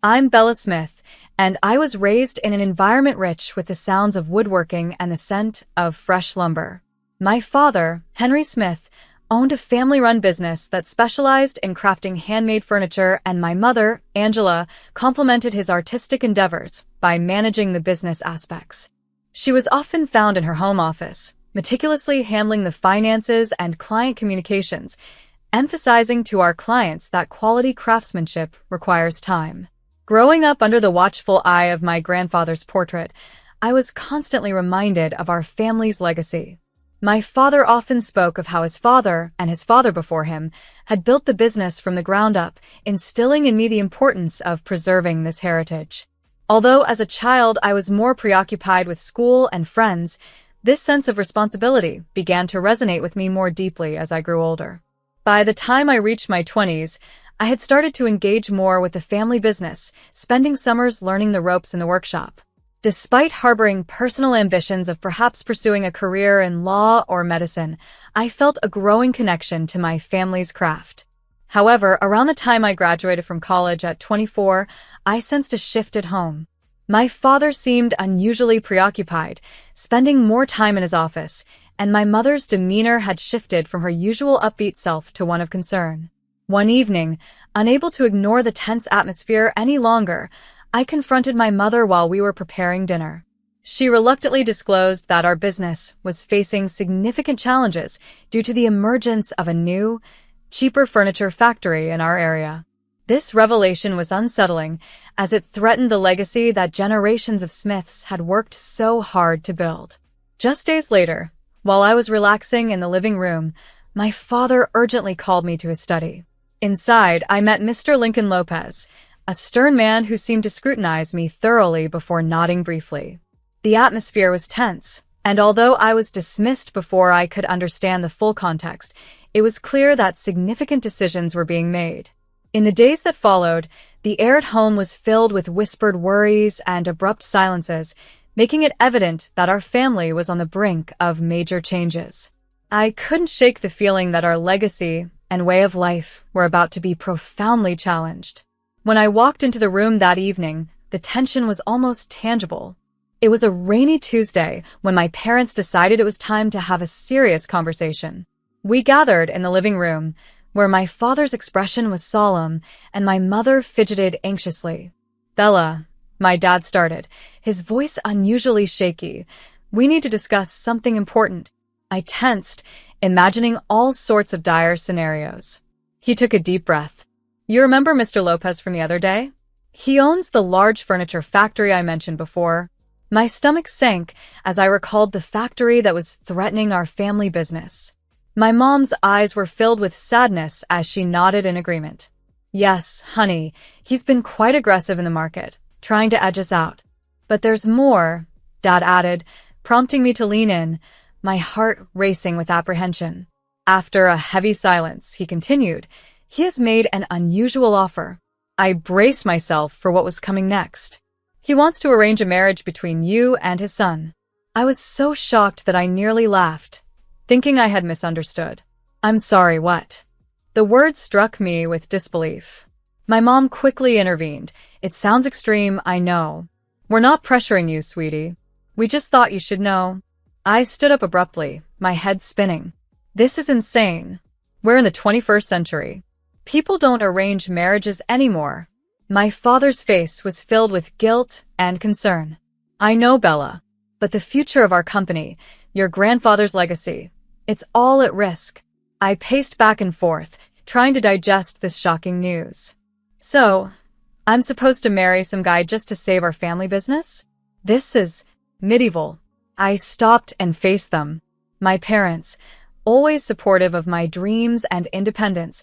I'm Bella Smith, and I was raised in an environment rich with the sounds of woodworking and the scent of fresh lumber. My father, Henry Smith, owned a family-run business that specialized in crafting handmade furniture, and my mother, Angela, complemented his artistic endeavors by managing the business aspects. She was often found in her home office, meticulously handling the finances and client communications, emphasizing to our clients that quality craftsmanship requires time. Growing up under the watchful eye of my grandfather's portrait, I was constantly reminded of our family's legacy. My father often spoke of how his father, and his father before him, had built the business from the ground up, instilling in me the importance of preserving this heritage. Although as a child I was more preoccupied with school and friends, this sense of responsibility began to resonate with me more deeply as I grew older. By the time I reached my 20s, I had started to engage more with the family business, spending summers learning the ropes in the workshop. Despite harboring personal ambitions of perhaps pursuing a career in law or medicine, I felt a growing connection to my family's craft. However, around the time I graduated from college at 24, I sensed a shift at home. My father seemed unusually preoccupied, spending more time in his office, and my mother's demeanor had shifted from her usual upbeat self to one of concern. One evening, unable to ignore the tense atmosphere any longer, I confronted my mother while we were preparing dinner. She reluctantly disclosed that our business was facing significant challenges due to the emergence of a new, cheaper furniture factory in our area. This revelation was unsettling, as it threatened the legacy that generations of Smiths had worked so hard to build. Just days later, while I was relaxing in the living room, my father urgently called me to his study. Inside, I met Mr. Lincoln Lopez, a stern man who seemed to scrutinize me thoroughly before nodding briefly. The atmosphere was tense, and although I was dismissed before I could understand the full context, it was clear that significant decisions were being made. In the days that followed, the air at home was filled with whispered worries and abrupt silences, making it evident that our family was on the brink of major changes. I couldn't shake the feeling that our legacy and way of life were about to be profoundly challenged. When I walked into the room that evening, the tension was almost tangible. It was a rainy Tuesday when my parents decided it was time to have a serious conversation. We gathered in the living room, where my father's expression was solemn and my mother fidgeted anxiously. "Bella," my dad started, his voice unusually shaky. "We need to discuss something important." I tensed, imagining all sorts of dire scenarios. He took a deep breath. "You remember Mr. Lopez from the other day? He owns the large furniture factory I mentioned before." My stomach sank as I recalled the factory that was threatening our family business. My mom's eyes were filled with sadness as she nodded in agreement. "Yes, honey, he's been quite aggressive in the market, trying to edge us out. But there's more," Dad added, prompting me to lean in, my heart racing with apprehension. After a heavy silence, he continued, "He has made an unusual offer." I braced myself for what was coming next. "He wants to arrange a marriage between you and his son." I was so shocked that I nearly laughed, thinking I had misunderstood. "I'm sorry, what?" The words struck me with disbelief. My mom quickly intervened. "It sounds extreme, I know. We're not pressuring you, sweetie. We just thought you should know." I stood up abruptly, my head spinning. "This is insane. We're in the 21st century. People don't arrange marriages anymore." My father's face was filled with guilt and concern. "I know, Bella, but the future of our company, your grandfather's legacy, it's all at risk." I paced back and forth, trying to digest this shocking news. "So, I'm supposed to marry some guy just to save our family business? This is medieval." I stopped and faced them. My parents, always supportive of my dreams and independence,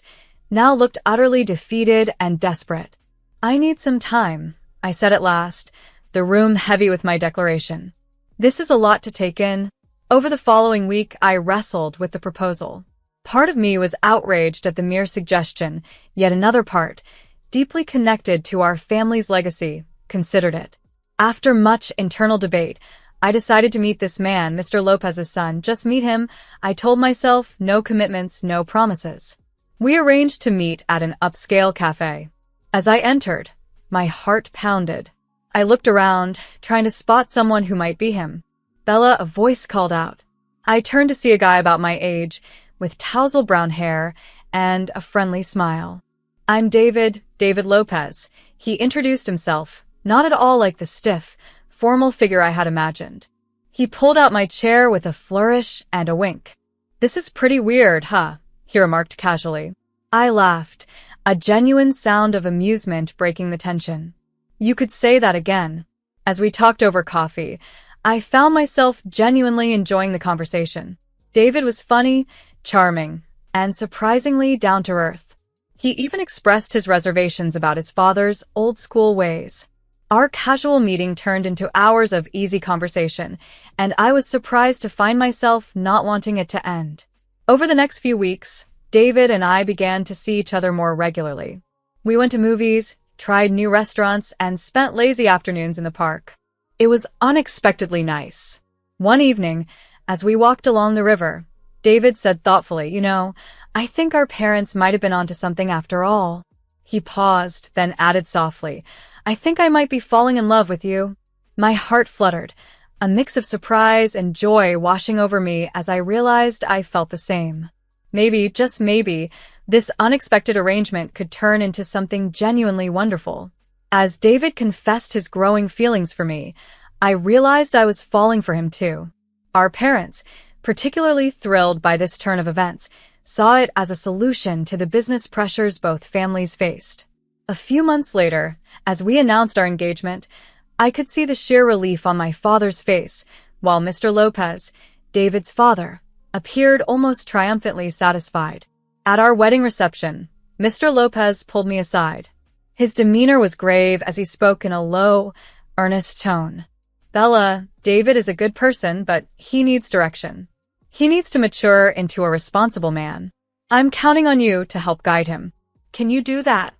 now looked utterly defeated and desperate. "I need some time," I said at last, the room heavy with my declaration. "This is a lot to take in." Over the following week, I wrestled with the proposal. Part of me was outraged at the mere suggestion, yet another part, deeply connected to our family's legacy, considered it. After much internal debate, I decided to meet this man, Mr. Lopez's son. Just meet him, I told myself, no commitments, no promises. We arranged to meet at an upscale cafe. As I entered, My heart pounded. I looked around, trying to spot someone who might be him. "Bella," a voice called out. I turned to see a guy about my age, with tousle brown hair and a friendly smile. "I'm David Lopez." He introduced himself, not at all like the stiff, formal figure I had imagined. He pulled out my chair with a flourish and a wink. "This is pretty weird, huh?" he remarked casually. I laughed, a genuine sound of amusement breaking the tension. "You could say that again." As we talked over coffee, I found myself genuinely enjoying the conversation. David was funny, charming, and surprisingly down-to-earth. He even expressed his reservations about his father's old-school ways. Our casual meeting turned into hours of easy conversation, and I was surprised to find myself not wanting it to end. Over the next few weeks, David and I began to see each other more regularly. We went to movies, tried new restaurants, and spent lazy afternoons in the park. It was unexpectedly nice. One evening, as we walked along the river, David said thoughtfully, "I think our parents might have been onto something after all." He paused, then added softly, "I think I might be falling in love with you." My heart fluttered, a mix of surprise and joy washing over me as I realized I felt the same. Maybe, just maybe, this unexpected arrangement could turn into something genuinely wonderful. As David confessed his growing feelings for me, I realized I was falling for him too. Our parents, particularly thrilled by this turn of events, saw it as a solution to the business pressures both families faced. A few months later, as we announced our engagement, I could see the sheer relief on my father's face, while Mr. Lopez, David's father, appeared almost triumphantly satisfied. At our wedding reception, Mr. Lopez pulled me aside. His demeanor was grave as he spoke in a low, earnest tone. "Bella, David is a good person, but he needs direction. He needs to mature into a responsible man. I'm counting on you to help guide him. Can you do that?"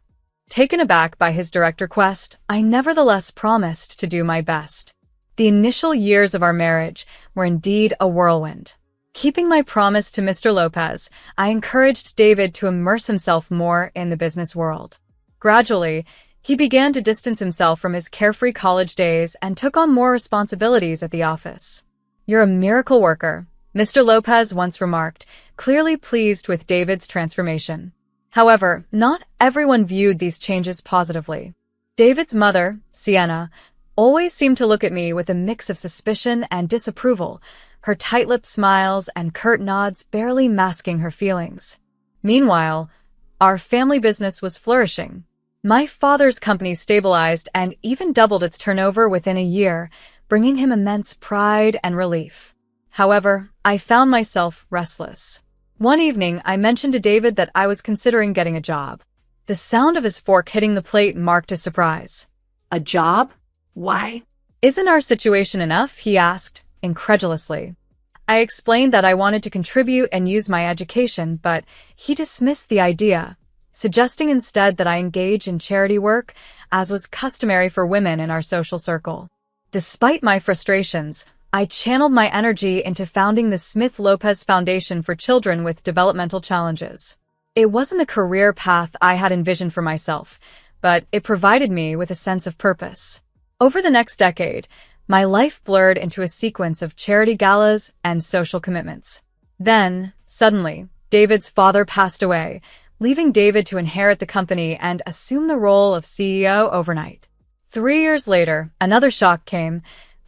Taken aback by his direct request, I nevertheless promised to do my best. The initial years of our marriage were indeed a whirlwind. Keeping my promise to Mr. Lopez, I encouraged David to immerse himself more in the business world. Gradually, he began to distance himself from his carefree college days and took on more responsibilities at the office. "You're a miracle worker," Mr. Lopez once remarked, clearly pleased with David's transformation. However, not everyone viewed these changes positively. David's mother, Sienna, always seemed to look at me with a mix of suspicion and disapproval, her tight-lipped smiles and curt nods barely masking her feelings. Meanwhile, our family business was flourishing. My father's company stabilized and even doubled its turnover within a year, bringing him immense pride and relief. However, I found myself restless. One evening, I mentioned to David that I was considering getting a job. The sound of his fork hitting the plate marked his surprise. "A job? Why?" "Isn't our situation enough?" he asked, incredulously. I explained that I wanted to contribute and use my education, but he dismissed the idea, suggesting instead that I engage in charity work, as was customary for women in our social circle. Despite my frustrations, I channeled my energy into founding the Smith-Lopez Foundation for Children with Developmental Challenges. It wasn't the career path I had envisioned for myself, but it provided me with a sense of purpose. Over the next decade, my life blurred into a sequence of charity galas and social commitments. Then, suddenly, David's father passed away, leaving David to inherit the company and assume the role of CEO overnight. 3 years later, another shock came.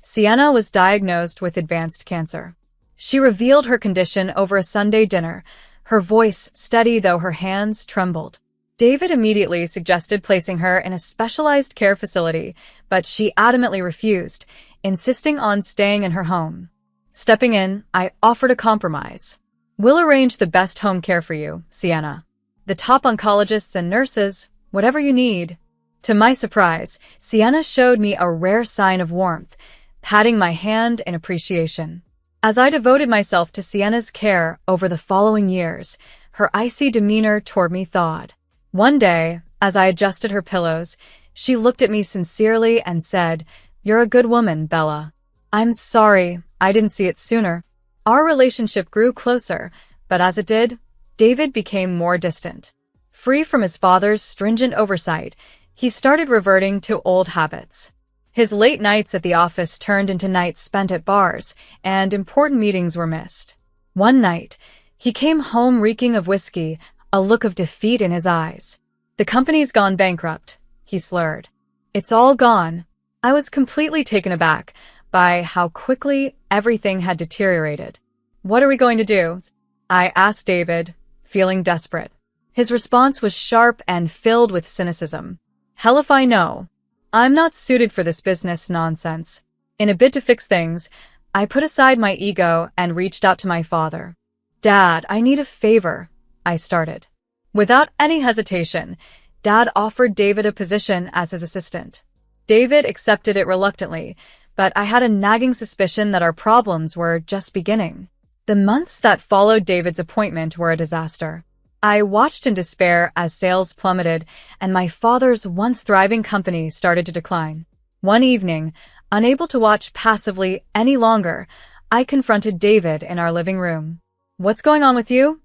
Sienna was diagnosed with advanced cancer. She revealed her condition over a Sunday dinner, her voice steady though her hands trembled. David immediately suggested placing her in a specialized care facility, but she adamantly refused, insisting on staying in her home. Stepping in, I offered a compromise. "We'll arrange the best home care for you, Sienna. The top oncologists and nurses, whatever you need." To my surprise, Sienna showed me a rare sign of warmth, patting my hand in appreciation. As I devoted myself to Sienna's care over the following years, her icy demeanor toward me thawed. One day, as I adjusted her pillows, she looked at me sincerely and said, "You're a good woman, Bella." "I'm sorry, I didn't see it sooner." Our relationship grew closer, but as it did, David became more distant. Free from his father's stringent oversight, He started reverting to old habits. His late nights at the office turned into nights spent at bars, and important meetings were missed. One night, he came home reeking of whiskey, a look of defeat in his eyes. "The company's gone bankrupt," he slurred. "It's all gone." I was completely taken aback by how quickly everything had deteriorated. "What are we going to do?" I asked David, feeling desperate. His response was sharp and filled with cynicism. "Hell if I know. I'm not suited for this business nonsense." In a bid to fix things, I put aside my ego and reached out to my father. "Dad, I need a favor," I started. Without any hesitation, Dad offered David a position as his assistant. David accepted it reluctantly, but I had a nagging suspicion that our problems were just beginning. The months that followed David's appointment were a disaster. I watched in despair as sales plummeted and my father's once thriving company started to decline. One evening, unable to watch passively any longer, I confronted David in our living room. "What's going on with you?"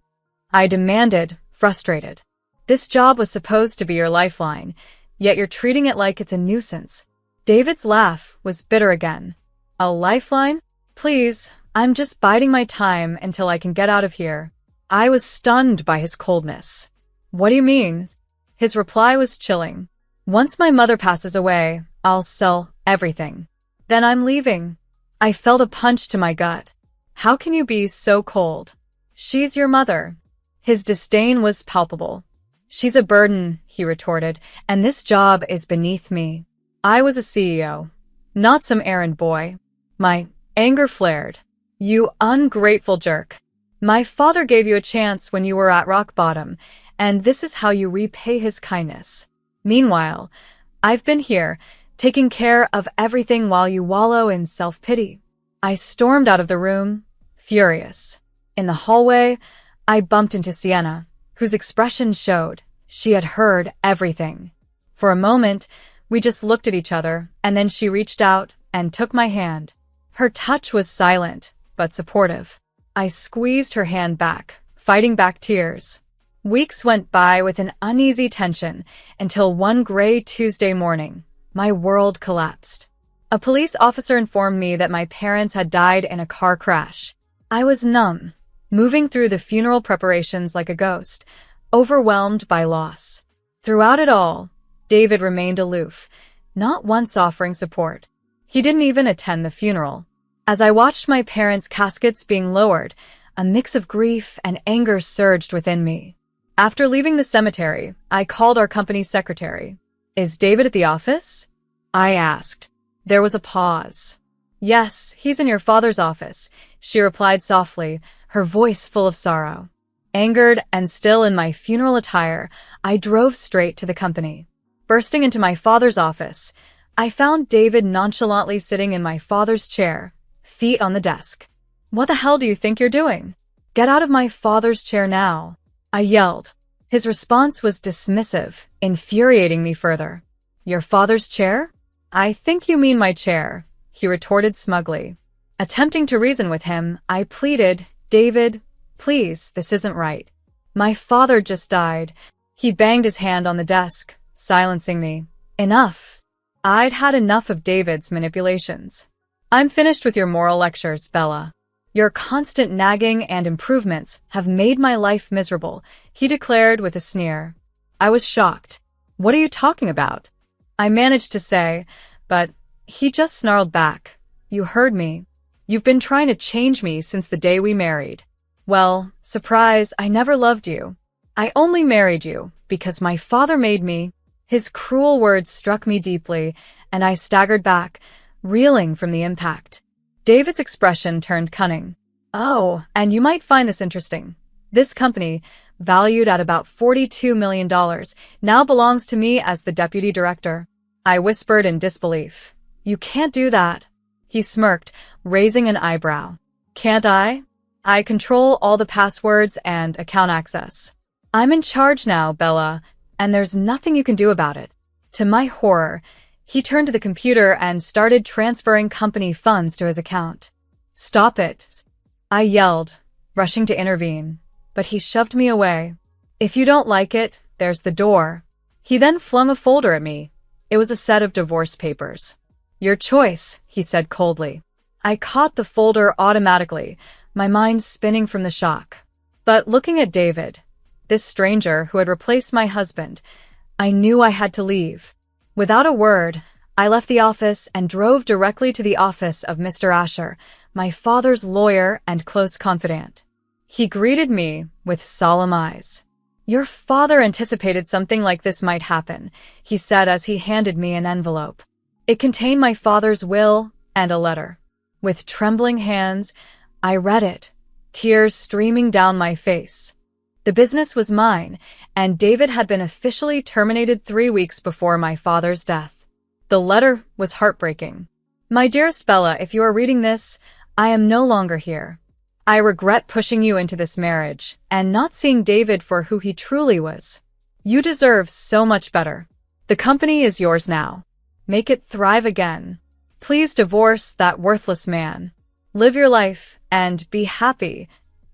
I demanded, frustrated. "This job was supposed to be your lifeline, yet you're treating it like it's a nuisance." David's laugh was bitter again. "A lifeline? Please, I'm just biding my time until I can get out of here." I was stunned by his coldness. "What do you mean?" His reply was chilling. "Once my mother passes away, I'll sell everything. Then I'm leaving." I felt a punch to my gut. "How can you be so cold? She's your mother." His disdain was palpable. "She's a burden," he retorted, "and this job is beneath me. I was a CEO, not some errand boy." My anger flared. "You ungrateful jerk. My father gave you a chance when you were at rock bottom, and this is how you repay his kindness. Meanwhile, I've been here, taking care of everything while you wallow in self-pity." I stormed out of the room, furious. In the hallway, I bumped into Sienna, whose expression showed she had heard everything. For a moment, we just looked at each other, and then she reached out and took my hand. Her touch was silent, but supportive. I squeezed her hand back, fighting back tears. Weeks went by with an uneasy tension until one gray Tuesday morning, my world collapsed. A police officer informed me that my parents had died in a car crash. I was numb, moving through the funeral preparations like a ghost, overwhelmed by loss. Throughout it all, David remained aloof, not once offering support. He didn't even attend the funeral. As I watched my parents' caskets being lowered, a mix of grief and anger surged within me. After leaving the cemetery, I called our company's secretary. "Is David at the office?" I asked. There was a pause. "Yes, he's in your father's office," she replied softly, her voice full of sorrow. Angered and still in my funeral attire, I drove straight to the company. Bursting into my father's office, I found David nonchalantly sitting in my father's chair, feet on the desk. "What the hell do you think you're doing? Get out of my father's chair now," I yelled. His response was dismissive, infuriating me further. "Your father's chair? I think you mean my chair," he retorted smugly. Attempting to reason with him, I pleaded, "David, please, this isn't right. My father just died." He banged his hand on the desk, silencing me. "Enough." I'd had enough of David's manipulations. "I'm finished with your moral lectures, Bella. Your constant nagging and improvements have made my life miserable," he declared with a sneer. I was shocked. "What are you talking about?" I managed to say, but he just snarled back. "You heard me. You've been trying to change me since the day we married." "Well, surprise, I never loved you. I only married you because my father made me." His cruel words struck me deeply, and I staggered back, reeling from the impact. David's expression turned cunning. "Oh, and you might find this interesting. This company, valued at about $42 million, now belongs to me as the deputy director." I whispered in disbelief. "You can't do that." He smirked, raising an eyebrow. "Can't I? I control all the passwords and account access. I'm in charge now, Bella, and there's nothing you can do about it." To my horror, he turned to the computer and started transferring company funds to his account. "Stop it," I yelled, rushing to intervene, but he shoved me away. "If you don't like it, there's the door," He then flung a folder at me. It was a set of divorce papers. "Your choice," he said coldly. I caught the folder automatically, my mind spinning from the shock. But looking at David, this stranger who had replaced my husband, I knew I had to leave. Without a word, I left the office and drove directly to the office of Mr. Asher, my father's lawyer and close confidant. He greeted me with solemn eyes. "Your father anticipated something like this might happen," he said as he handed me an envelope. It contained my father's will and a letter. With trembling hands, I read it, tears streaming down my face. The business was mine, and David had been officially terminated 3 weeks before my father's death. The letter was heartbreaking. "My dearest Bella, if you are reading this, I am no longer here. I regret pushing you into this marriage and not seeing David for who he truly was. You deserve so much better. The company is yours now. Make it thrive again. Please divorce that worthless man. Live your life and be happy.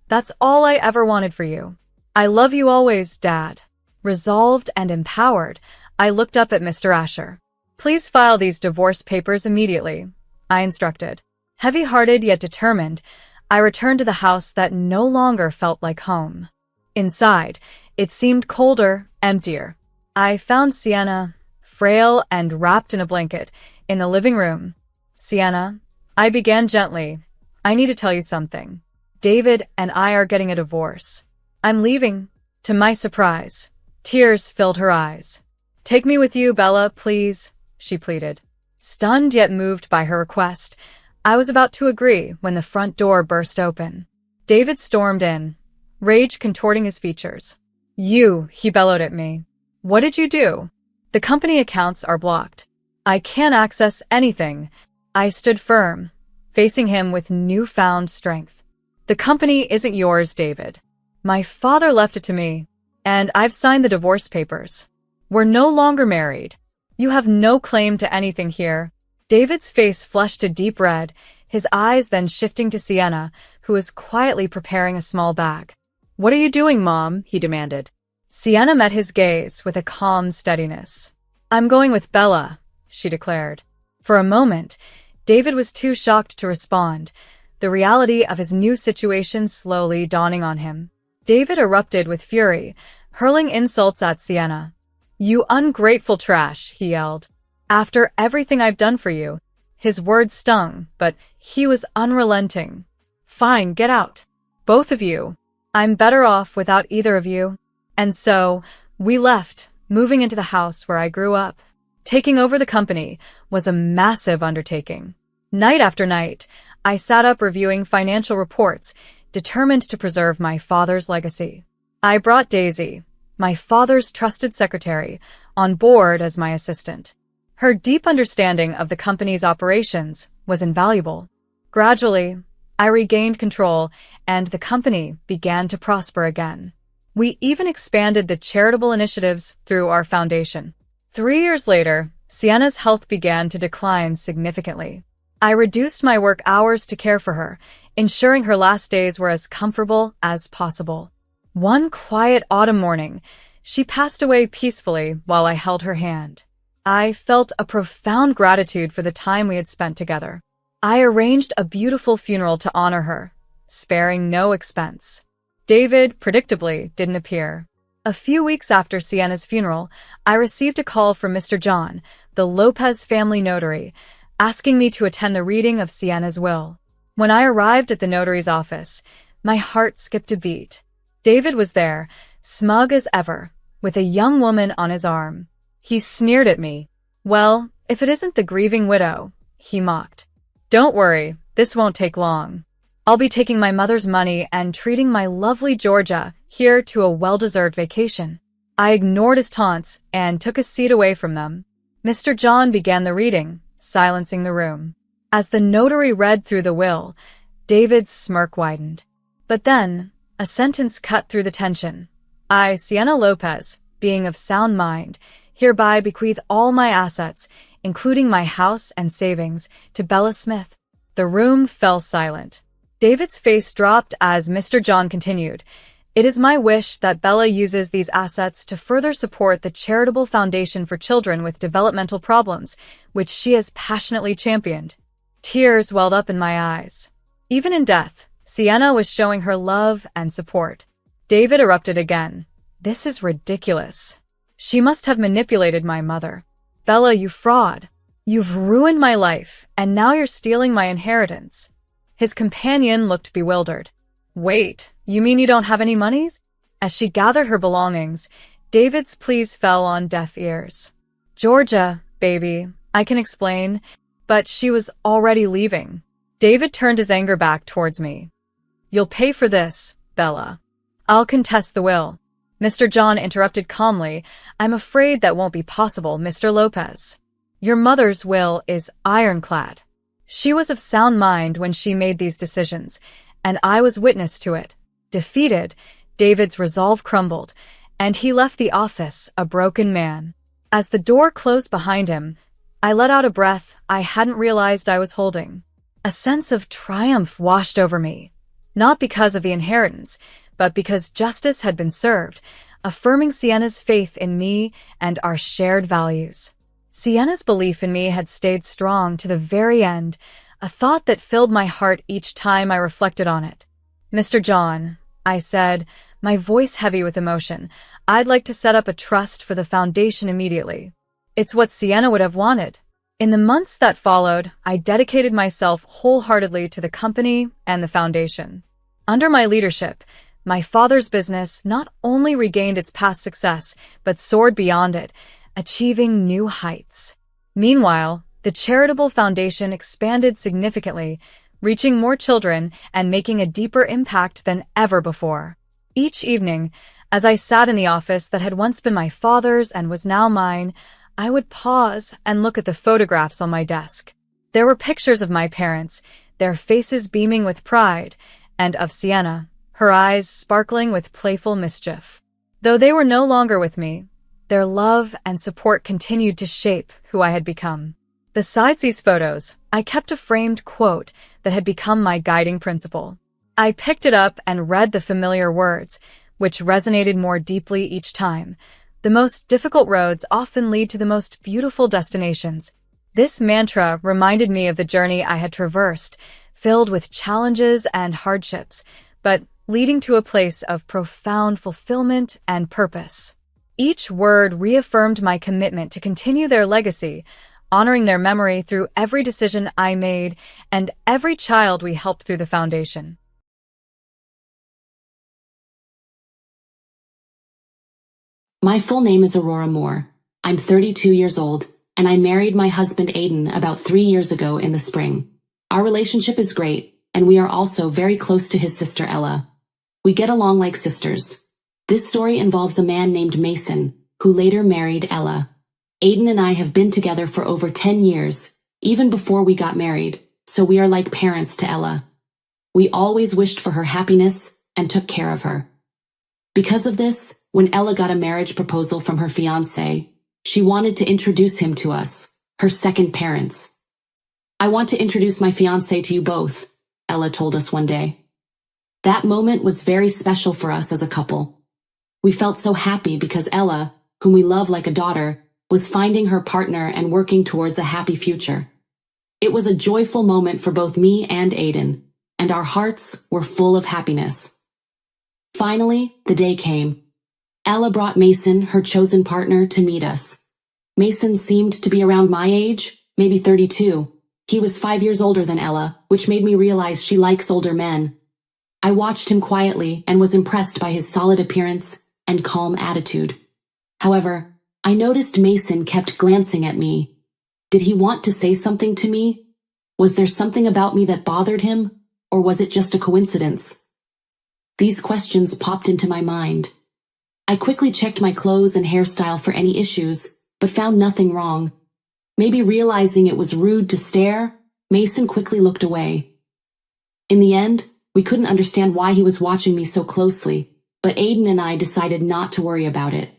That's all I ever wanted for you. I love you always, Dad." Resolved and empowered, I looked up at Mr. Asher. "Please file these divorce papers immediately," I instructed. Heavy-hearted yet determined, I returned to the house that no longer felt like home. Inside, it seemed colder, emptier. I found Sienna, frail and wrapped in a blanket, in the living room. "Sienna," I began gently, "I need to tell you something. David and I are getting a divorce. I'm leaving." To my surprise, tears filled her eyes. "Take me with you, Bella, please," she pleaded. Stunned yet moved by her request, I was about to agree when the front door burst open. David stormed in, rage contorting his features. "You," he bellowed at me. "What did you do?" "The company accounts are blocked. I can't access anything." I stood firm, facing him with newfound strength. "The company isn't yours, David. My father left it to me, and I've signed the divorce papers. We're no longer married. You have no claim to anything here." David's face flushed a deep red, his eyes then shifting to Sienna, who was quietly preparing a small bag. "What are you doing, Mom?" he demanded. Sienna met his gaze with a calm steadiness. "I'm going with Bella," she declared. For a moment, David was too shocked to respond, the reality of his new situation slowly dawning on him. David erupted with fury, hurling insults at Sienna. "You ungrateful trash," he yelled. "After everything I've done for you." His words stung, but he was unrelenting. "Fine, get out. Both of you. I'm better off without either of you." And so, we left, moving into the house where I grew up. Taking over the company was a massive undertaking. Night after night, I sat up reviewing financial reports, determined to preserve my father's legacy. I brought Daisy, my father's trusted secretary, on board as my assistant. Her deep understanding of the company's operations was invaluable. Gradually, I regained control, and the company began to prosper again. We even expanded the charitable initiatives through our foundation. 3 years later, Sienna's health began to decline significantly. I reduced my work hours to care for her, ensuring her last days were as comfortable as possible. One quiet autumn morning, she passed away peacefully while I held her hand. I felt a profound gratitude for the time we had spent together. I arranged a beautiful funeral to honor her, sparing no expense. David, predictably, didn't appear. A few weeks after Sienna's funeral, I received a call from Mr. John, the Lopez family notary, asking me to attend the reading of Sienna's will. When I arrived at the notary's office, my heart skipped a beat. David was there, smug as ever, with a young woman on his arm. He sneered at me. "Well, if it isn't the grieving widow," he mocked. "Don't worry, this won't take long. I'll be taking my mother's money and treating my lovely Georgia here to a well-deserved vacation." I ignored his taunts and took a seat away from them. Mr. John began the reading, silencing the room. As the notary read through the will, David's smirk widened. But then, a sentence cut through the tension. "I, Sienna Lopez, being of sound mind, hereby bequeath all my assets, including my house and savings, to Bella Smith." The room fell silent. David's face dropped as Mr. John continued. It is my wish that Bella uses these assets to further support the charitable foundation for children with developmental problems, which she has passionately championed. Tears welled up in my eyes. Even in death, Sienna was showing her love and support. David erupted again. This is ridiculous. She must have manipulated my mother. Bella, you fraud. You've ruined my life, and now you're stealing my inheritance. His companion looked bewildered. Wait, you mean you don't have any monies? As she gathered her belongings, David's pleas fell on deaf ears. Georgia, baby, I can explain, but she was already leaving. David turned his anger back towards me. You'll pay for this, Bella. I'll contest the will. Mr. John interrupted calmly. I'm afraid that won't be possible, Mr. Lopez. Your mother's will is ironclad. She was of sound mind when she made these decisions, and I was witness to it. Defeated, David's resolve crumbled, and he left the office a broken man. As the door closed behind him, I let out a breath I hadn't realized I was holding. A sense of triumph washed over me, not because of the inheritance, but because justice had been served, affirming Sienna's faith in me and our shared values. Sienna's belief in me had stayed strong to the very end, a thought that filled my heart each time I reflected on it. Mr. John, I said, my voice heavy with emotion, I'd like to set up a trust for the foundation immediately. It's what Sienna would have wanted. In the months that followed, I dedicated myself wholeheartedly to the company and the foundation. Under my leadership, my father's business not only regained its past success, but soared beyond it, achieving new heights. Meanwhile, the charitable foundation expanded significantly, reaching more children and making a deeper impact than ever before. Each evening, as I sat in the office that had once been my father's and was now mine, I would pause and look at the photographs on my desk. There were pictures of my parents, their faces beaming with pride, and of Sienna, her eyes sparkling with playful mischief. Though they were no longer with me, their love and support continued to shape who I had become. Besides these photos, I kept a framed quote that had become my guiding principle. I picked it up and read the familiar words, which resonated more deeply each time. The most difficult roads often lead to the most beautiful destinations. This mantra reminded me of the journey I had traversed, filled with challenges and hardships, but leading to a place of profound fulfillment and purpose. Each word reaffirmed my commitment to continue their legacy, honoring their memory through every decision I made and every child we helped through the foundation. My full name is Aurora Moore. I'm 32 years old, and I married my husband Aiden about 3 years ago in the spring. Our relationship is great, and we are also very close to his sister Ella. We get along like sisters. This story involves a man named Mason, who later married Ella. Aiden and I have been together for over 10 years, even before we got married, so we are like parents to Ella. We always wished for her happiness and took care of her. Because of this, when Ella got a marriage proposal from her fiancé, she wanted to introduce him to us, her second parents. I want to introduce my fiancé to you both, Ella told us one day. That moment was very special for us as a couple. We felt so happy because Ella, whom we love like a daughter, was finding her partner and working towards a happy future. It was a joyful moment for both me and Aiden, and our hearts were full of happiness. Finally, the day came. Ella brought Mason, her chosen partner, to meet us. Mason seemed to be around my age, maybe 32. He was 5 years older than Ella, which made me realize she likes older men. I watched him quietly and was impressed by his solid appearance and calm attitude. However, I noticed Mason kept glancing at me. Did he want to say something to me? Was there something about me that bothered him, or was it just a coincidence? These questions popped into my mind. I quickly checked my clothes and hairstyle for any issues, but found nothing wrong. Maybe realizing it was rude to stare, Mason quickly looked away. In the end, we couldn't understand why he was watching me so closely, but Aiden and I decided not to worry about it.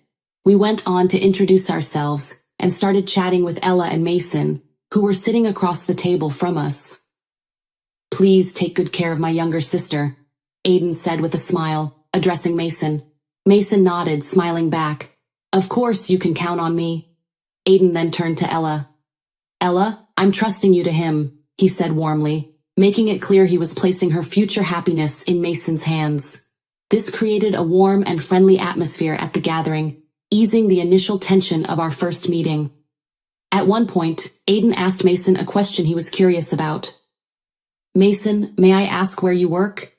We went on to introduce ourselves and started chatting with Ella and Mason, who were sitting across the table from us. "Please take good care of my younger sister," Aiden said with a smile. addressing Mason. Mason nodded, smiling back. Of course you can count on me. Aiden then turned to Ella. Ella, I'm trusting you to him, he said warmly, making it clear he was placing her future happiness in Mason's hands. This created a warm and friendly atmosphere at the gathering, easing the initial tension of our first meeting. At one point, Aiden asked Mason a question he was curious about. Mason, may I ask where you work?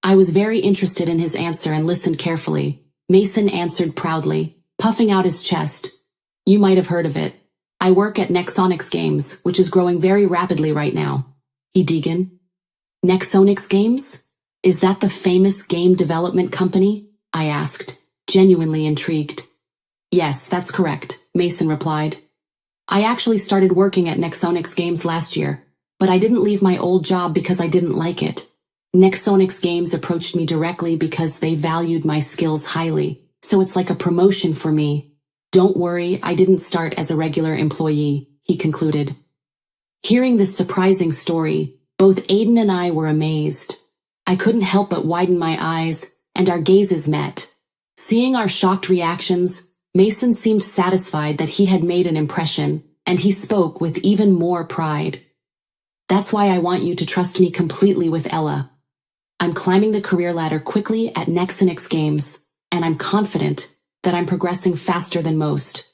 I was very interested in his answer and listened carefully. Mason answered proudly, puffing out his chest. You might have heard of it. I work at Nexonics Games, which is growing very rapidly right now. He Deegan. Nexonics Games? Is that the famous game development company? I asked, genuinely intrigued. Yes, that's correct, Mason replied. I actually started working at Nexonics Games last year, but I didn't leave my old job because I didn't like it. Nexonics Games approached me directly because they valued my skills highly, so it's like a promotion for me. Don't worry, I didn't start as a regular employee, he concluded. Hearing this surprising story, both Aiden and I were amazed. I couldn't help but widen my eyes, and our gazes met. Seeing our shocked reactions, Mason seemed satisfied that he had made an impression, and he spoke with even more pride. That's why I want you to trust me completely with Ella. I'm climbing the career ladder quickly at Nexonics Games, and I'm confident that I'm progressing faster than most.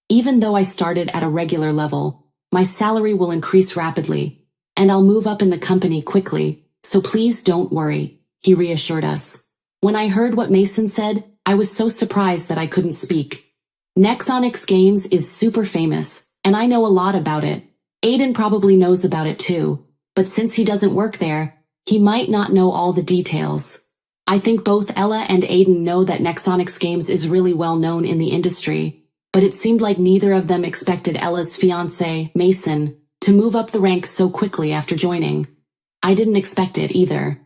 Even though I started at a regular level, my salary will increase rapidly, and I'll move up in the company quickly, so please don't worry, he reassured us. When I heard what Mason said, I was so surprised that I couldn't speak. Nexonics Games is super famous, and I know a lot about it. Aiden probably knows about it too, but since he doesn't work there, he might not know all the details. I think both Ella and Aiden know that Nexonics Games is really well known in the industry, but it seemed like neither of them expected Ella's fiancé, Mason, to move up the ranks so quickly after joining. I didn't expect it either.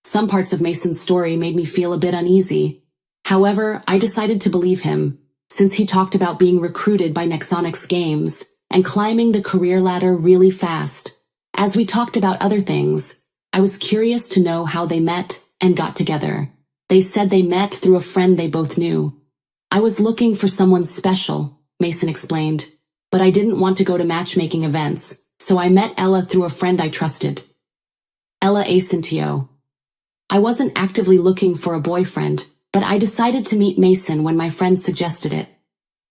Some parts of Mason's story made me feel a bit uneasy. However, I decided to believe him, since he talked about being recruited by Nexonics Games and climbing the career ladder really fast. As we talked about other things, I was curious to know how they met and got together. They said they met through a friend they both knew. I was looking for someone special, Mason explained, but I didn't want to go to matchmaking events, so I met Ella through a friend I trusted. Ella Acintio. I wasn't actively looking for a boyfriend, but I decided to meet Mason when my friend suggested it.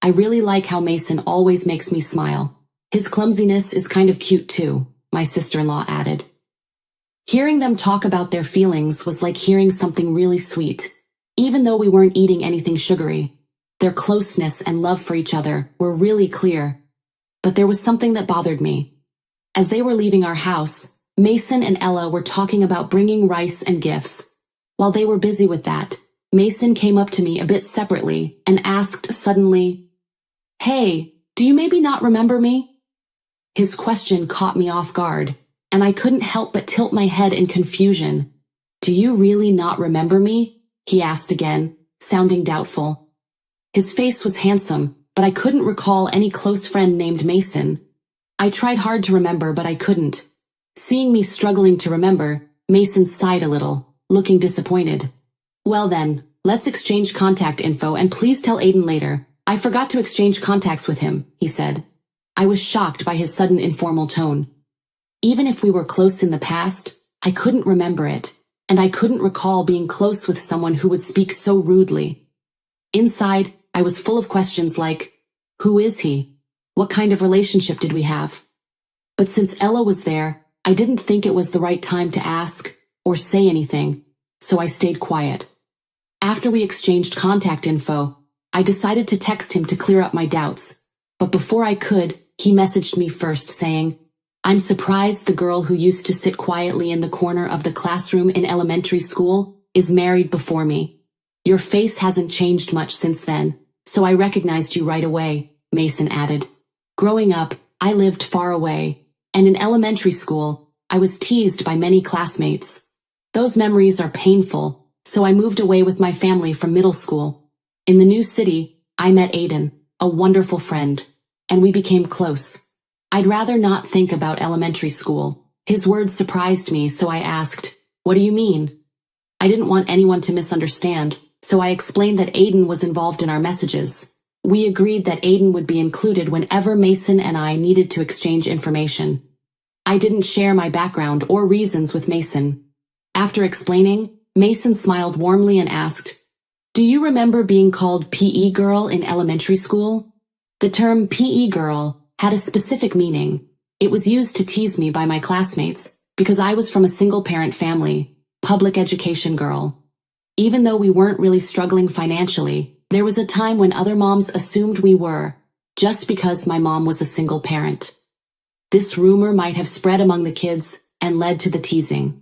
I really like how Mason always makes me smile. His clumsiness is kind of cute too, my sister-in-law added. Hearing them talk about their feelings was like hearing something really sweet, even though we weren't eating anything sugary. Their closeness and love for each other were really clear. But there was something that bothered me. As they were leaving our house, Mason and Ella were talking about bringing rice and gifts. While they were busy with that, Mason came up to me a bit separately and asked suddenly, Hey, do you maybe not remember me? His question caught me off guard, and I couldn't help but tilt my head in confusion. Do you really not remember me? He asked again, sounding doubtful. His face was handsome, but I couldn't recall any close friend named Mason. I tried hard to remember, but I couldn't. Seeing me struggling to remember, Mason sighed a little, looking disappointed. Well then, let's exchange contact info and please tell Aiden later. I forgot to exchange contacts with him, he said. I was shocked by his sudden informal tone. Even if we were close in the past, I couldn't remember it, and I couldn't recall being close with someone who would speak so rudely. Inside, I was full of questions like, who is he? What kind of relationship did we have? But since Ella was there, I didn't think it was the right time to ask or say anything, so I stayed quiet. After we exchanged contact info, I decided to text him to clear up my doubts, but before I could, he messaged me first saying, I'm surprised the girl who used to sit quietly in the corner of the classroom in elementary school is married before me. Your face hasn't changed much since then, so I recognized you right away, Mason added. Growing up, I lived far away, and in elementary school, I was teased by many classmates. Those memories are painful, so I moved away with my family from middle school. In the new city, I met Aiden, a wonderful friend, and we became close. I'd rather not think about elementary school. His words surprised me, so I asked, What do you mean? I didn't want anyone to misunderstand, so I explained that Aiden was involved in our messages. We agreed that Aiden would be included whenever Mason and I needed to exchange information. I didn't share my background or reasons with Mason. After explaining, Mason smiled warmly and asked, "Do you remember being called PE girl in elementary school?" The term PE girl had a specific meaning. It was used to tease me by my classmates because I was from a single-parent family, public education girl. Even though we weren't really struggling financially, there was a time when other moms assumed we were, just because my mom was a single parent. This rumor might have spread among the kids and led to the teasing.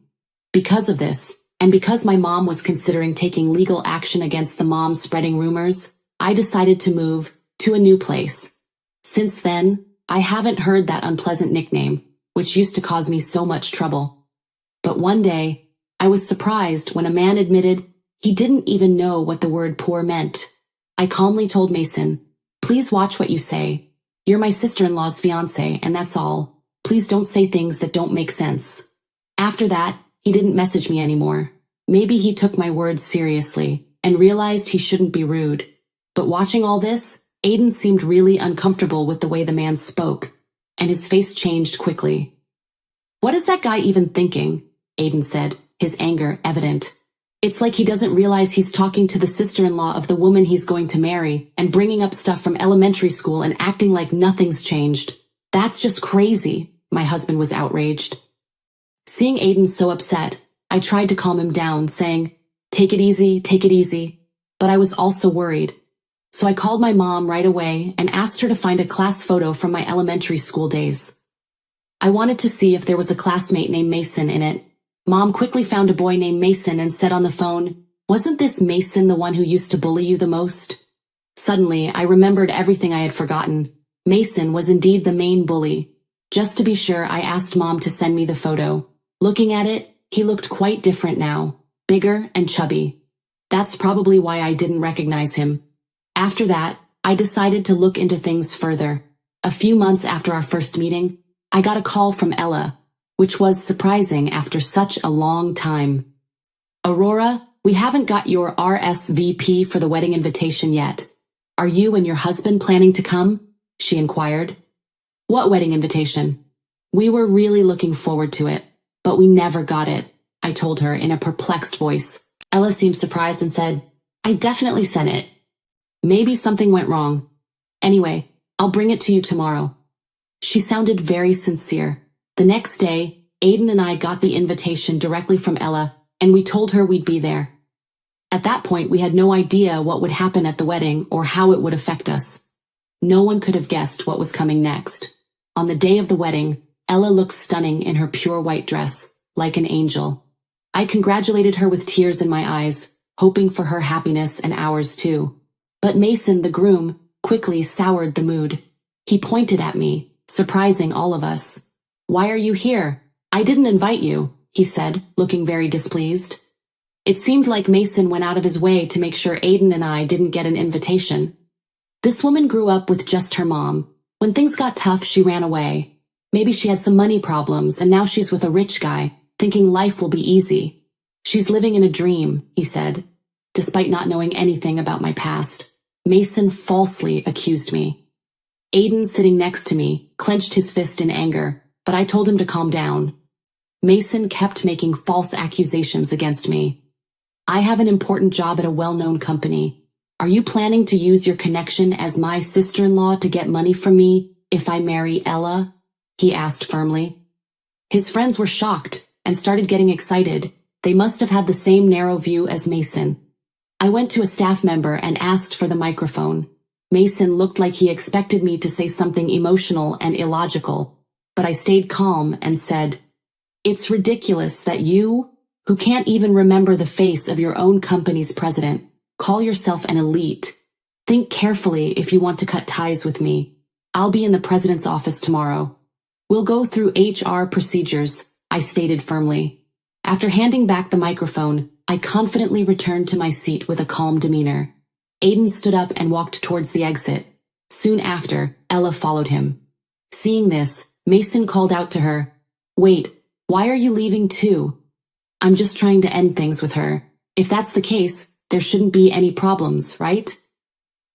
Because of this, and because my mom was considering taking legal action against the moms spreading rumors, I decided to move to a new place. Since then, I haven't heard that unpleasant nickname, which used to cause me so much trouble. But one day, I was surprised when a man admitted he didn't even know what the word poor meant. I calmly told Mason, "Please watch what you say. You're my sister-in-law's fiancé, and that's all. Please don't say things that don't make sense." After that, he didn't message me anymore. Maybe he took my words seriously and realized he shouldn't be rude. But watching all this, Aiden seemed really uncomfortable with the way the man spoke, and his face changed quickly. "What is that guy even thinking?" Aiden said, his anger evident. "It's like he doesn't realize he's talking to the sister-in-law of the woman he's going to marry and bringing up stuff from elementary school and acting like nothing's changed. That's just crazy," my husband was outraged. Seeing Aiden so upset, I tried to calm him down, saying, take it easy, but I was also worried. So I called my mom right away and asked her to find a class photo from my elementary school days. I wanted to see if there was a classmate named Mason in it. Mom quickly found a boy named Mason and said on the phone, "Wasn't this Mason the one who used to bully you the most?" Suddenly, I remembered everything I had forgotten. Mason was indeed the main bully. Just to be sure, I asked Mom to send me the photo. Looking at it, he looked quite different now, bigger and chubby. That's probably why I didn't recognize him. After that, I decided to look into things further. A few months after our first meeting, I got a call from Ella, which was surprising after such a long time. "Aurora, we haven't got your RSVP for the wedding invitation yet. Are you and your husband planning to come?" she inquired. "What wedding invitation?" "We were really looking forward to it, but we never got it," I told her in a perplexed voice. Ella seemed surprised and said, "I definitely sent it. Maybe something went wrong. Anyway, I'll bring it to you tomorrow." She sounded very sincere. The next day, Aiden and I got the invitation directly from Ella, and we told her we'd be there. At that point, we had no idea what would happen at the wedding or how it would affect us. No one could have guessed what was coming next. On the day of the wedding, Ella looked stunning in her pure white dress, like an angel. I congratulated her with tears in my eyes, hoping for her happiness and ours too. But Mason, the groom, quickly soured the mood. He pointed at me, surprising all of us. "Why are you here? I didn't invite you," he said, looking very displeased. It seemed like Mason went out of his way to make sure Aiden and I didn't get an invitation. This woman grew up with just her mom. When things got tough, she ran away. Maybe she had some money problems, and now she's with a rich guy, thinking life will be easy. "She's living in a dream," he said. Despite not knowing anything about my past, Mason falsely accused me. Aiden, sitting next to me, clenched his fist in anger, but I told him to calm down. Mason kept making false accusations against me. "I have an important job at a well-known company. Are you planning to use your connection as my sister-in-law to get money from me if I marry Ella?" he asked firmly. His friends were shocked and started getting excited. They must have had the same narrow view as Mason. I went to a staff member and asked for the microphone. Mason looked like he expected me to say something emotional and illogical, but I stayed calm and said, "It's ridiculous that you, who can't even remember the face of your own company's president, call yourself an elite. Think carefully if you want to cut ties with me. I'll be in the president's office tomorrow. We'll go through HR procedures," I stated firmly. After handing back the microphone, I confidently returned to my seat with a calm demeanor. Aiden stood up and walked towards the exit. Soon after, Ella followed him. Seeing this, Mason called out to her, "Wait, why are you leaving too?" "I'm just trying to end things with her. If that's the case, there shouldn't be any problems, right?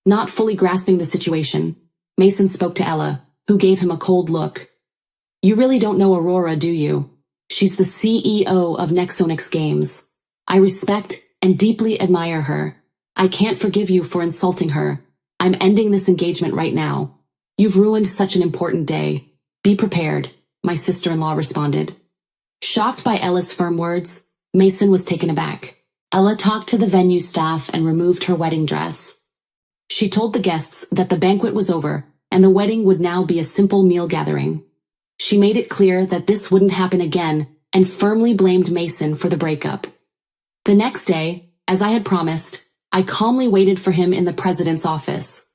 Not fully grasping the situation, Mason spoke to Ella, who gave him a cold look. You really don't know Aurora, do you? She's the CEO of Nexonix Games. I respect and deeply admire her. I can't forgive you for insulting her. I'm ending this engagement right now. You've ruined such an important day. Be prepared, my sister-in-law responded. Shocked by Ella's firm words, Mason was taken aback. Ella talked to the venue staff and removed her wedding dress. She told the guests that the banquet was over and the wedding would now be a simple meal gathering. She made it clear that this wouldn't happen again and firmly blamed Mason for the breakup. The next day, as I had promised, I calmly waited for him in the president's office.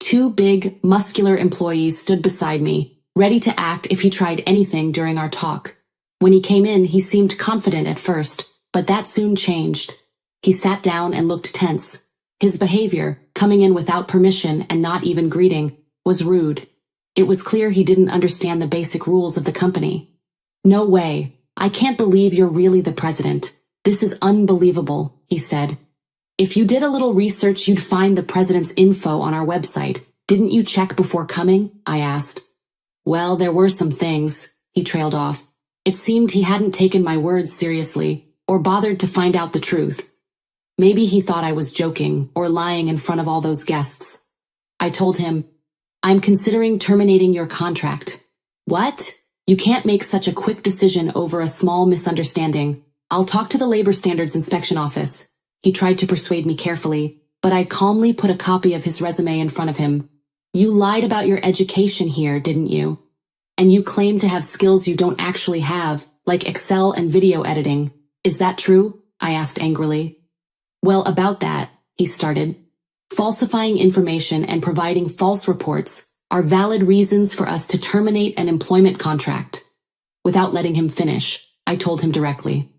Two big, muscular employees stood beside me, ready to act if he tried anything during our talk. When he came in, he seemed confident at first, but that soon changed. He sat down and looked tense. His behavior, coming in without permission and not even greeting, was rude. It was clear he didn't understand the basic rules of the company. No way. I can't believe you're really the president. This is unbelievable, he said. If you did a little research, you'd find the president's info on our website. Didn't you check before coming? I asked. Well, there were some things, he trailed off. It seemed he hadn't taken my words seriously, or bothered to find out the truth. Maybe he thought I was joking or lying in front of all those guests. I told him, I'm considering terminating your contract. What? You can't make such a quick decision over a small misunderstanding. I'll talk to the Labor Standards Inspection Office. He tried to persuade me carefully, but I calmly put a copy of his resume in front of him. You lied about your education here, didn't you? And you claim to have skills you don't actually have, like Excel and video editing. Is that true? I asked angrily. Well, about that, he started. Falsifying information and providing false reports are valid reasons for us to terminate an employment contract. Without letting him finish, I told him directly.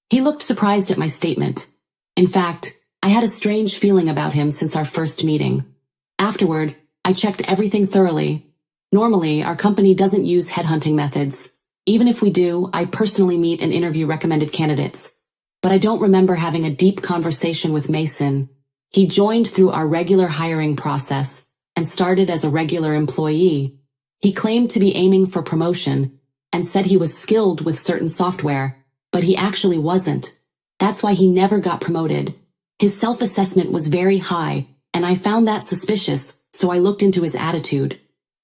He looked surprised at my statement. In fact, I had a strange feeling about him since our first meeting. Afterward, I checked everything thoroughly. Normally, our company doesn't use headhunting methods. Even if we do, I personally meet and interview recommended candidates. But I don't remember having a deep conversation with Mason. He joined through our regular hiring process and started as a regular employee. He claimed to be aiming for promotion and said he was skilled with certain software, but he actually wasn't. That's why he never got promoted. His self-assessment was very high, and I found that suspicious, so I looked into his attitude.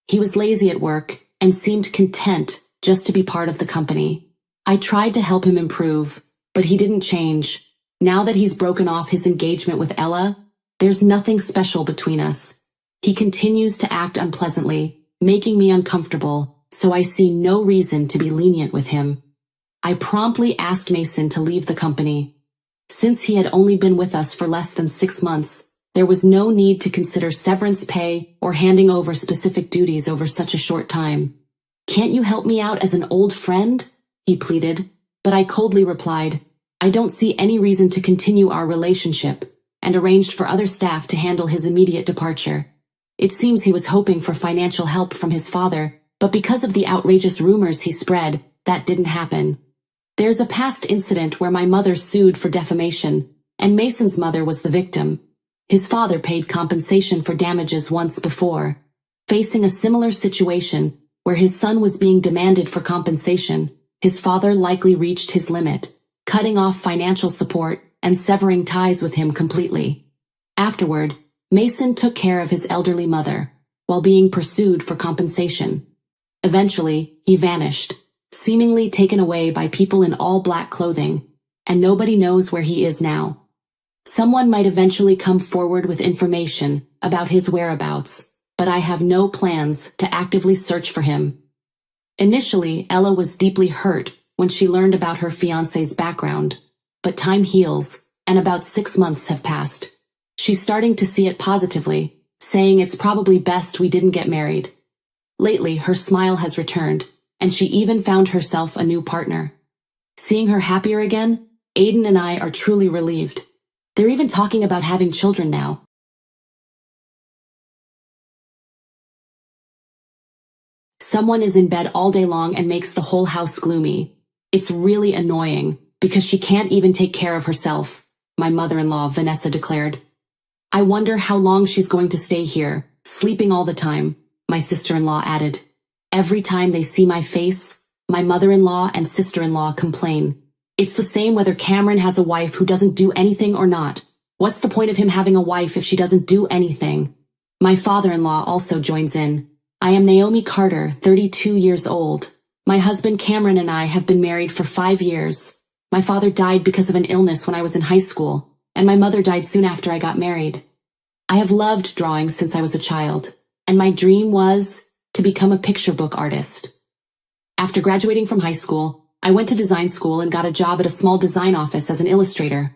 He was lazy at work and seemed content just to be part of the company. I tried to help him improve, but he didn't change. Now that he's broken off his engagement with Ella, there's nothing special between us. He continues to act unpleasantly, making me uncomfortable, so I see no reason to be lenient with him. I promptly asked Mason to leave the company. Since he had only been with us for less than 6 months, there was no need to consider severance pay or handing over specific duties over such a short time. Can't you help me out as an old friend? He pleaded, but I coldly replied, I don't see any reason to continue our relationship, and arranged for other staff to handle his immediate departure. It seems he was hoping for financial help from his father, but because of the outrageous rumors he spread, that didn't happen. There's a past incident where my mother sued for defamation, and Mason's mother was the victim. His father paid compensation for damages once before. Facing a similar situation, where his son was being demanded for compensation, his father likely reached his limit, cutting off financial support and severing ties with him completely. Afterward, Mason took care of his elderly mother, while being pursued for compensation. Eventually, he vanished, seemingly taken away by people in all black clothing, and nobody knows where he is now. Someone might eventually come forward with information about his whereabouts, but I have no plans to actively search for him. Initially, Ella was deeply hurt when she learned about her fiancé's background, but time heals, and about 6 months have passed. She's starting to see it positively, saying it's probably best we didn't get married. Lately, her smile has returned, and she even found herself a new partner. Seeing her happier again, Aiden and I are truly relieved. They're even talking about having children now. Someone is in bed all day long and makes the whole house gloomy. It's really annoying, because she can't even take care of herself. my mother-in-law, Vanessa, declared. I wonder how long she's going to stay here, sleeping all the time, my sister-in-law added. Every time they see my face, my mother-in-law and sister-in-law complain. It's the same whether Cameron has a wife who doesn't do anything or not. What's the point of him having a wife if she doesn't do anything? My father-in-law also joins in. I am Naomi Carter, 32 years old. My husband Cameron and I have been married for 5 years. My father died because of an illness when I was in high school, and my mother died soon after I got married. I have loved drawing since I was a child, and my dream was to become a picture book artist. After graduating from high school, I went to design school and got a job at a small design office as an illustrator.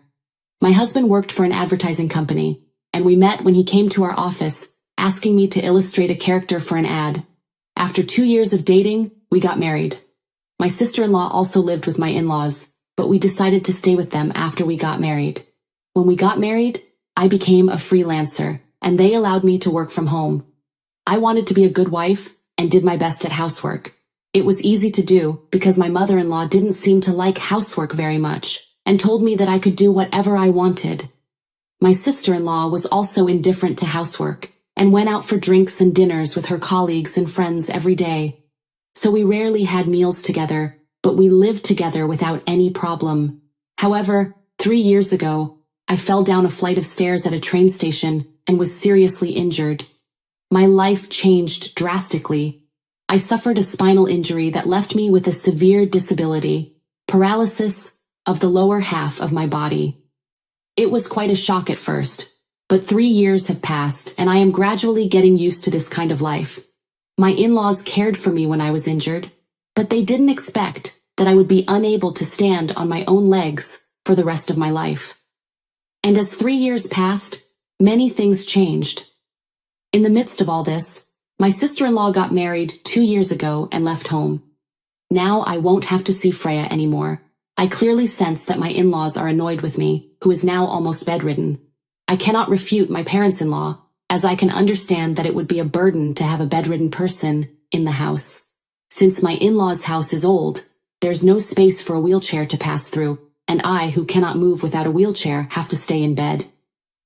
My husband worked for an advertising company, and we met when he came to our office, asking me to illustrate a character for an ad. After 2 years of dating, we got married. My sister-in-law also lived with my in-laws, but we decided to stay with them after we got married. When we got married, I became a freelancer, and they allowed me to work from home. I wanted to be a good wife and did my best at housework. It was easy to do because my mother-in-law didn't seem to like housework very much and told me that I could do whatever I wanted. My sister-in-law was also indifferent to housework and went out for drinks and dinners with her colleagues and friends every day. So we rarely had meals together, but we lived together without any problem. However, 3 years ago, I fell down a flight of stairs at a train station and was seriously injured. My life changed drastically. I suffered a spinal injury that left me with a severe disability, paralysis of the lower half of my body. It was quite a shock at first, but 3 years have passed and I am gradually getting used to this kind of life. My in-laws cared for me when I was injured, but they didn't expect that I would be unable to stand on my own legs for the rest of my life. And as 3 years passed, many things changed. In the midst of all this, my sister-in-law got married 2 years ago and left home. Now I won't have to see Freya anymore. I clearly sense that my in-laws are annoyed with me, who is now almost bedridden. I cannot refute my parents-in-law, as I can understand that it would be a burden to have a bedridden person in the house. Since my in-laws' house is old, there's no space for a wheelchair to pass through, and I, who cannot move without a wheelchair, have to stay in bed.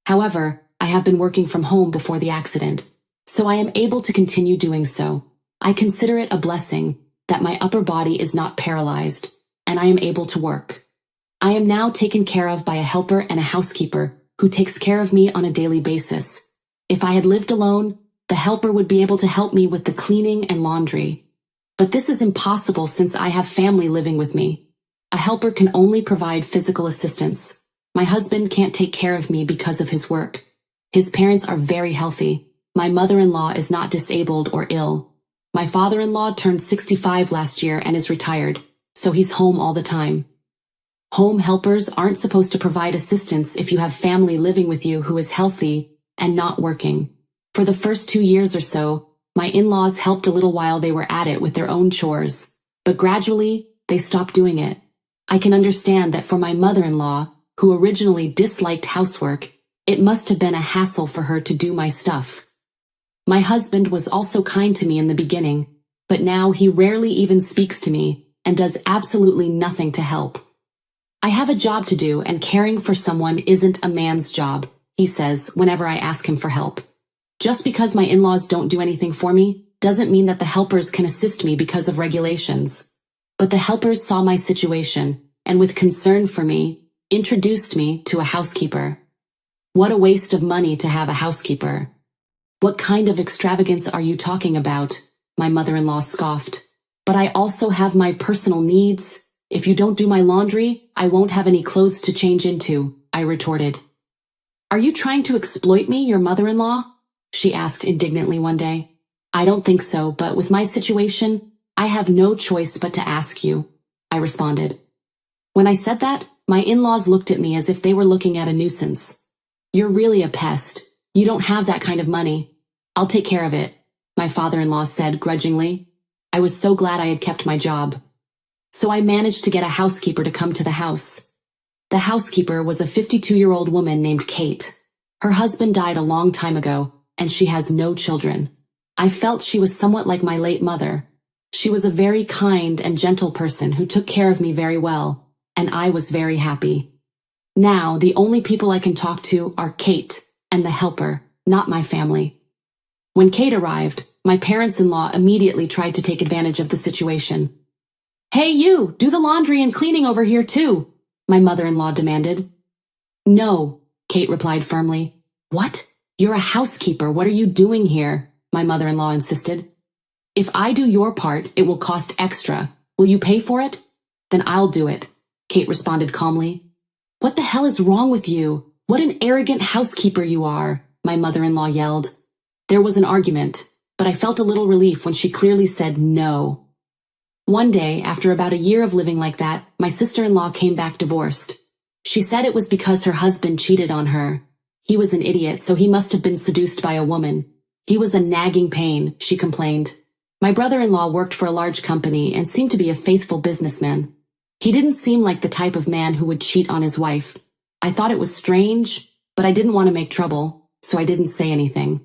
However, I have been working from home before the accident, so I am able to continue doing so. I consider it a blessing that my upper body is not paralyzed, and I am able to work. I am now taken care of by a helper and a housekeeper who takes care of me on a daily basis. If I had lived alone, the helper would be able to help me with the cleaning and laundry. But this is impossible since I have family living with me. A helper can only provide physical assistance. My husband can't take care of me because of his work. His parents are very healthy. My mother-in-law is not disabled or ill. My father-in-law turned 65 last year and is retired, so he's home all the time. Home helpers aren't supposed to provide assistance if you have family living with you who is healthy and not working. For the first 2 years or so, my in-laws helped a little while they were at it with their own chores, but gradually, they stopped doing it. I can understand that for my mother-in-law, who originally disliked housework, it must have been a hassle for her to do my stuff. My husband was also kind to me in the beginning, but now he rarely even speaks to me and does absolutely nothing to help. I have a job to do and caring for someone isn't a man's job, he says whenever I ask him for help. Just because my in-laws don't do anything for me doesn't mean that the helpers can assist me because of regulations. But the helpers saw my situation and with concern for me, introduced me to a housekeeper. What a waste of money to have a housekeeper. What kind of extravagance are you talking about? My mother-in-law scoffed. But I also have my personal needs. If you don't do my laundry, I won't have any clothes to change into, I retorted. Are you trying to exploit me, your mother-in-law? She asked indignantly one day. I don't think so, but with my situation, I have no choice but to ask you, I responded. When I said that, my in-laws looked at me as if they were looking at a nuisance. You're really a pest. You don't have that kind of money. I'll take care of it, my father-in-law said grudgingly. I was so glad I had kept my job. So I managed to get a housekeeper to come to the house. The housekeeper was a 52-year-old woman named Kate. Her husband died a long time ago, and she has no children. I felt she was somewhat like my late mother. She was a very kind and gentle person who took care of me very well, and I was very happy. Now, the only people I can talk to are Kate and the helper, not my family. When Kate arrived, my parents-in-law immediately tried to take advantage of the situation. "Hey you, do the laundry and cleaning over here too," my mother-in-law demanded. "No," Kate replied firmly. "What? You're a housekeeper, what are you doing here?" my mother-in-law insisted. "If I do your part, it will cost extra. Will you pay for it?" "Then I'll do it," Kate responded calmly. "What the hell is wrong with you? What an arrogant housekeeper you are," my mother-in-law yelled. There was an argument, but I felt a little relief when she clearly said no. One day, after about a year of living like that, my sister-in-law came back divorced. She said it was because her husband cheated on her. He was an idiot, so he must have been seduced by a woman. He was a nagging pain, she complained. My brother-in-law worked for a large company and seemed to be a faithful businessman. He didn't seem like the type of man who would cheat on his wife. I thought it was strange, but I didn't want to make trouble, so I didn't say anything.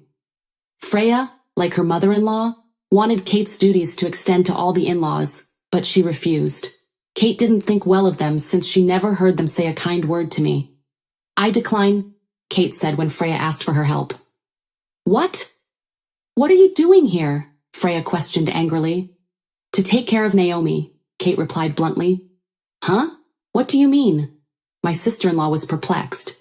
Freya, like her mother-in-law, wanted Kate's duties to extend to all the in-laws, but she refused. Kate didn't think well of them since she never heard them say a kind word to me. "I decline," Kate said when Freya asked for her help. "What? What are you doing here?" Freya questioned angrily. "To take care of Naomi," Kate replied bluntly. "Huh? What do you mean?" My sister-in-law was perplexed.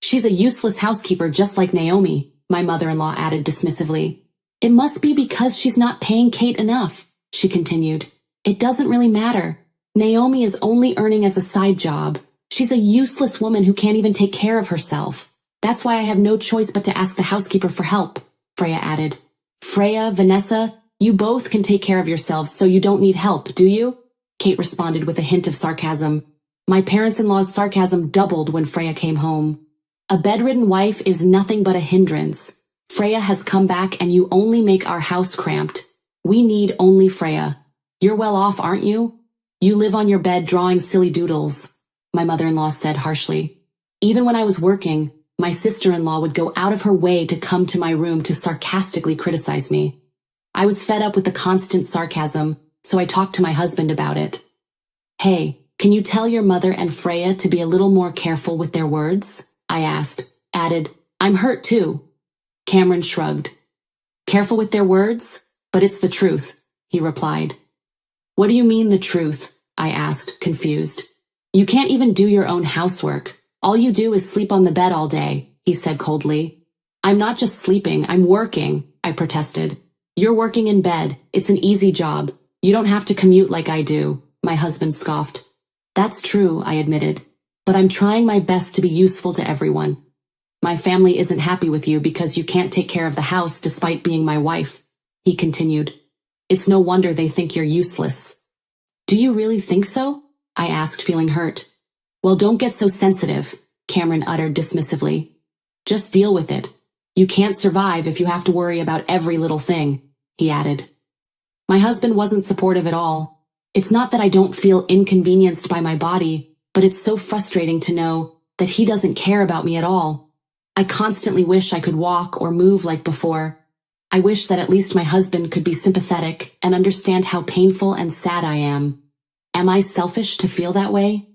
"She's a useless housekeeper just like Naomi," my mother-in-law added dismissively. "It must be because she's not paying Kate enough," she continued. "It doesn't really matter. Naomi is only earning as a side job. She's a useless woman who can't even take care of herself. That's why I have no choice but to ask the housekeeper for help," Freya added. "Freya, Vanessa, you both can take care of yourselves, so you don't need help, do you?" Kate responded with a hint of sarcasm. My parents-in-law's sarcasm doubled when Freya came home. "A bedridden wife is nothing but a hindrance. Freya has come back and you only make our house cramped. We need only Freya. You're well off, aren't you? You live on your bed drawing silly doodles," my mother-in-law said harshly. Even when I was working, my sister-in-law would go out of her way to come to my room to sarcastically criticize me. I was fed up with the constant sarcasm, so I talked to my husband about it. "Hey, can you tell your mother and Freya to be a little more careful with their words?" I added, "I'm hurt too." Cameron shrugged. "Careful with their words? But it's the truth," he replied. "What do you mean the truth?" I asked, confused. "You can't even do your own housework. All you do is sleep on the bed all day," he said coldly. "I'm not just sleeping, I'm working," I protested. "You're working in bed. It's an easy job. You don't have to commute like I do," my husband scoffed. "That's true," I admitted, "but I'm trying my best to be useful to everyone. My family isn't happy with you because you can't take care of the house despite being my wife," he continued. "It's no wonder they think you're useless." "Do you really think so?" I asked, feeling hurt. "Well, don't get so sensitive," Cameron uttered dismissively. "Just deal with it. You can't survive if you have to worry about every little thing," he added. My husband wasn't supportive at all. It's not that I don't feel inconvenienced by my body, but it's so frustrating to know that he doesn't care about me at all. I constantly wish I could walk or move like before. I wish that at least my husband could be sympathetic and understand how painful and sad I am. Am I selfish to feel that way?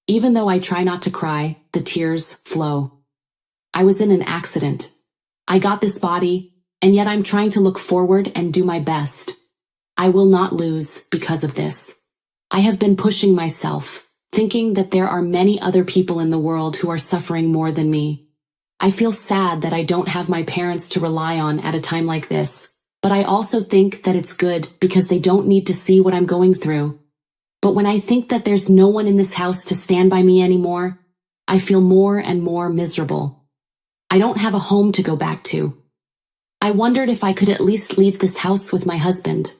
Even though I try not to cry, the tears flow. I was in an accident. I got this body, and yet I'm trying to look forward and do my best. I will not lose because of this. I have been pushing myself, thinking that there are many other people in the world who are suffering more than me. I feel sad that I don't have my parents to rely on at a time like this, but I also think that it's good because they don't need to see what I'm going through. But when I think that there's no one in this house to stand by me anymore, I feel more and more miserable. I don't have a home to go back to. I wondered if I could at least leave this house with my husband.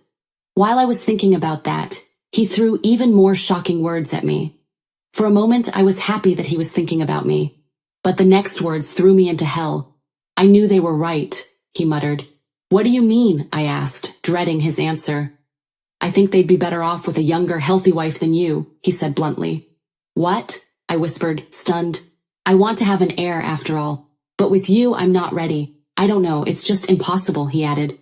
While I was thinking about that, he threw even more shocking words at me. For a moment, I was happy that he was thinking about me. But the next words threw me into hell. "I knew they were right," he muttered. "What do you mean?" I asked, dreading his answer. "I think they'd be better off with a younger, healthy wife than you," he said bluntly. "What?" I whispered, stunned. "I want to have an heir after all. But with you, I'm not ready. I don't know, it's just impossible," he added.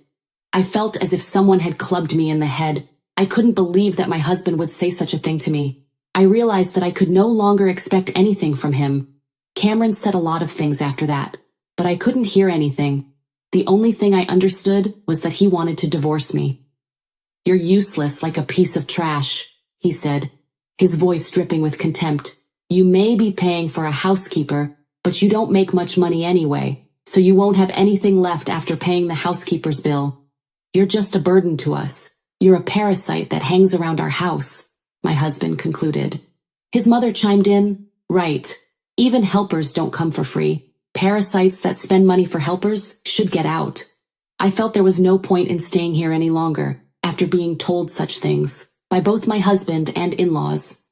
I felt as if someone had clubbed me in the head. I couldn't believe that my husband would say such a thing to me. I realized that I could no longer expect anything from him. Cameron said a lot of things after that, but I couldn't hear anything. The only thing I understood was that he wanted to divorce me. "You're useless like a piece of trash," he said, his voice dripping with contempt. "You may be paying for a housekeeper, but you don't make much money anyway, so you won't have anything left after paying the housekeeper's bill. You're just a burden to us. You're a parasite that hangs around our house," my husband concluded. His mother chimed in, "Right. Even helpers don't come for free. Parasites that spend money for helpers should get out." I felt there was no point in staying here any longer, after being told such things, by both my husband and in-laws.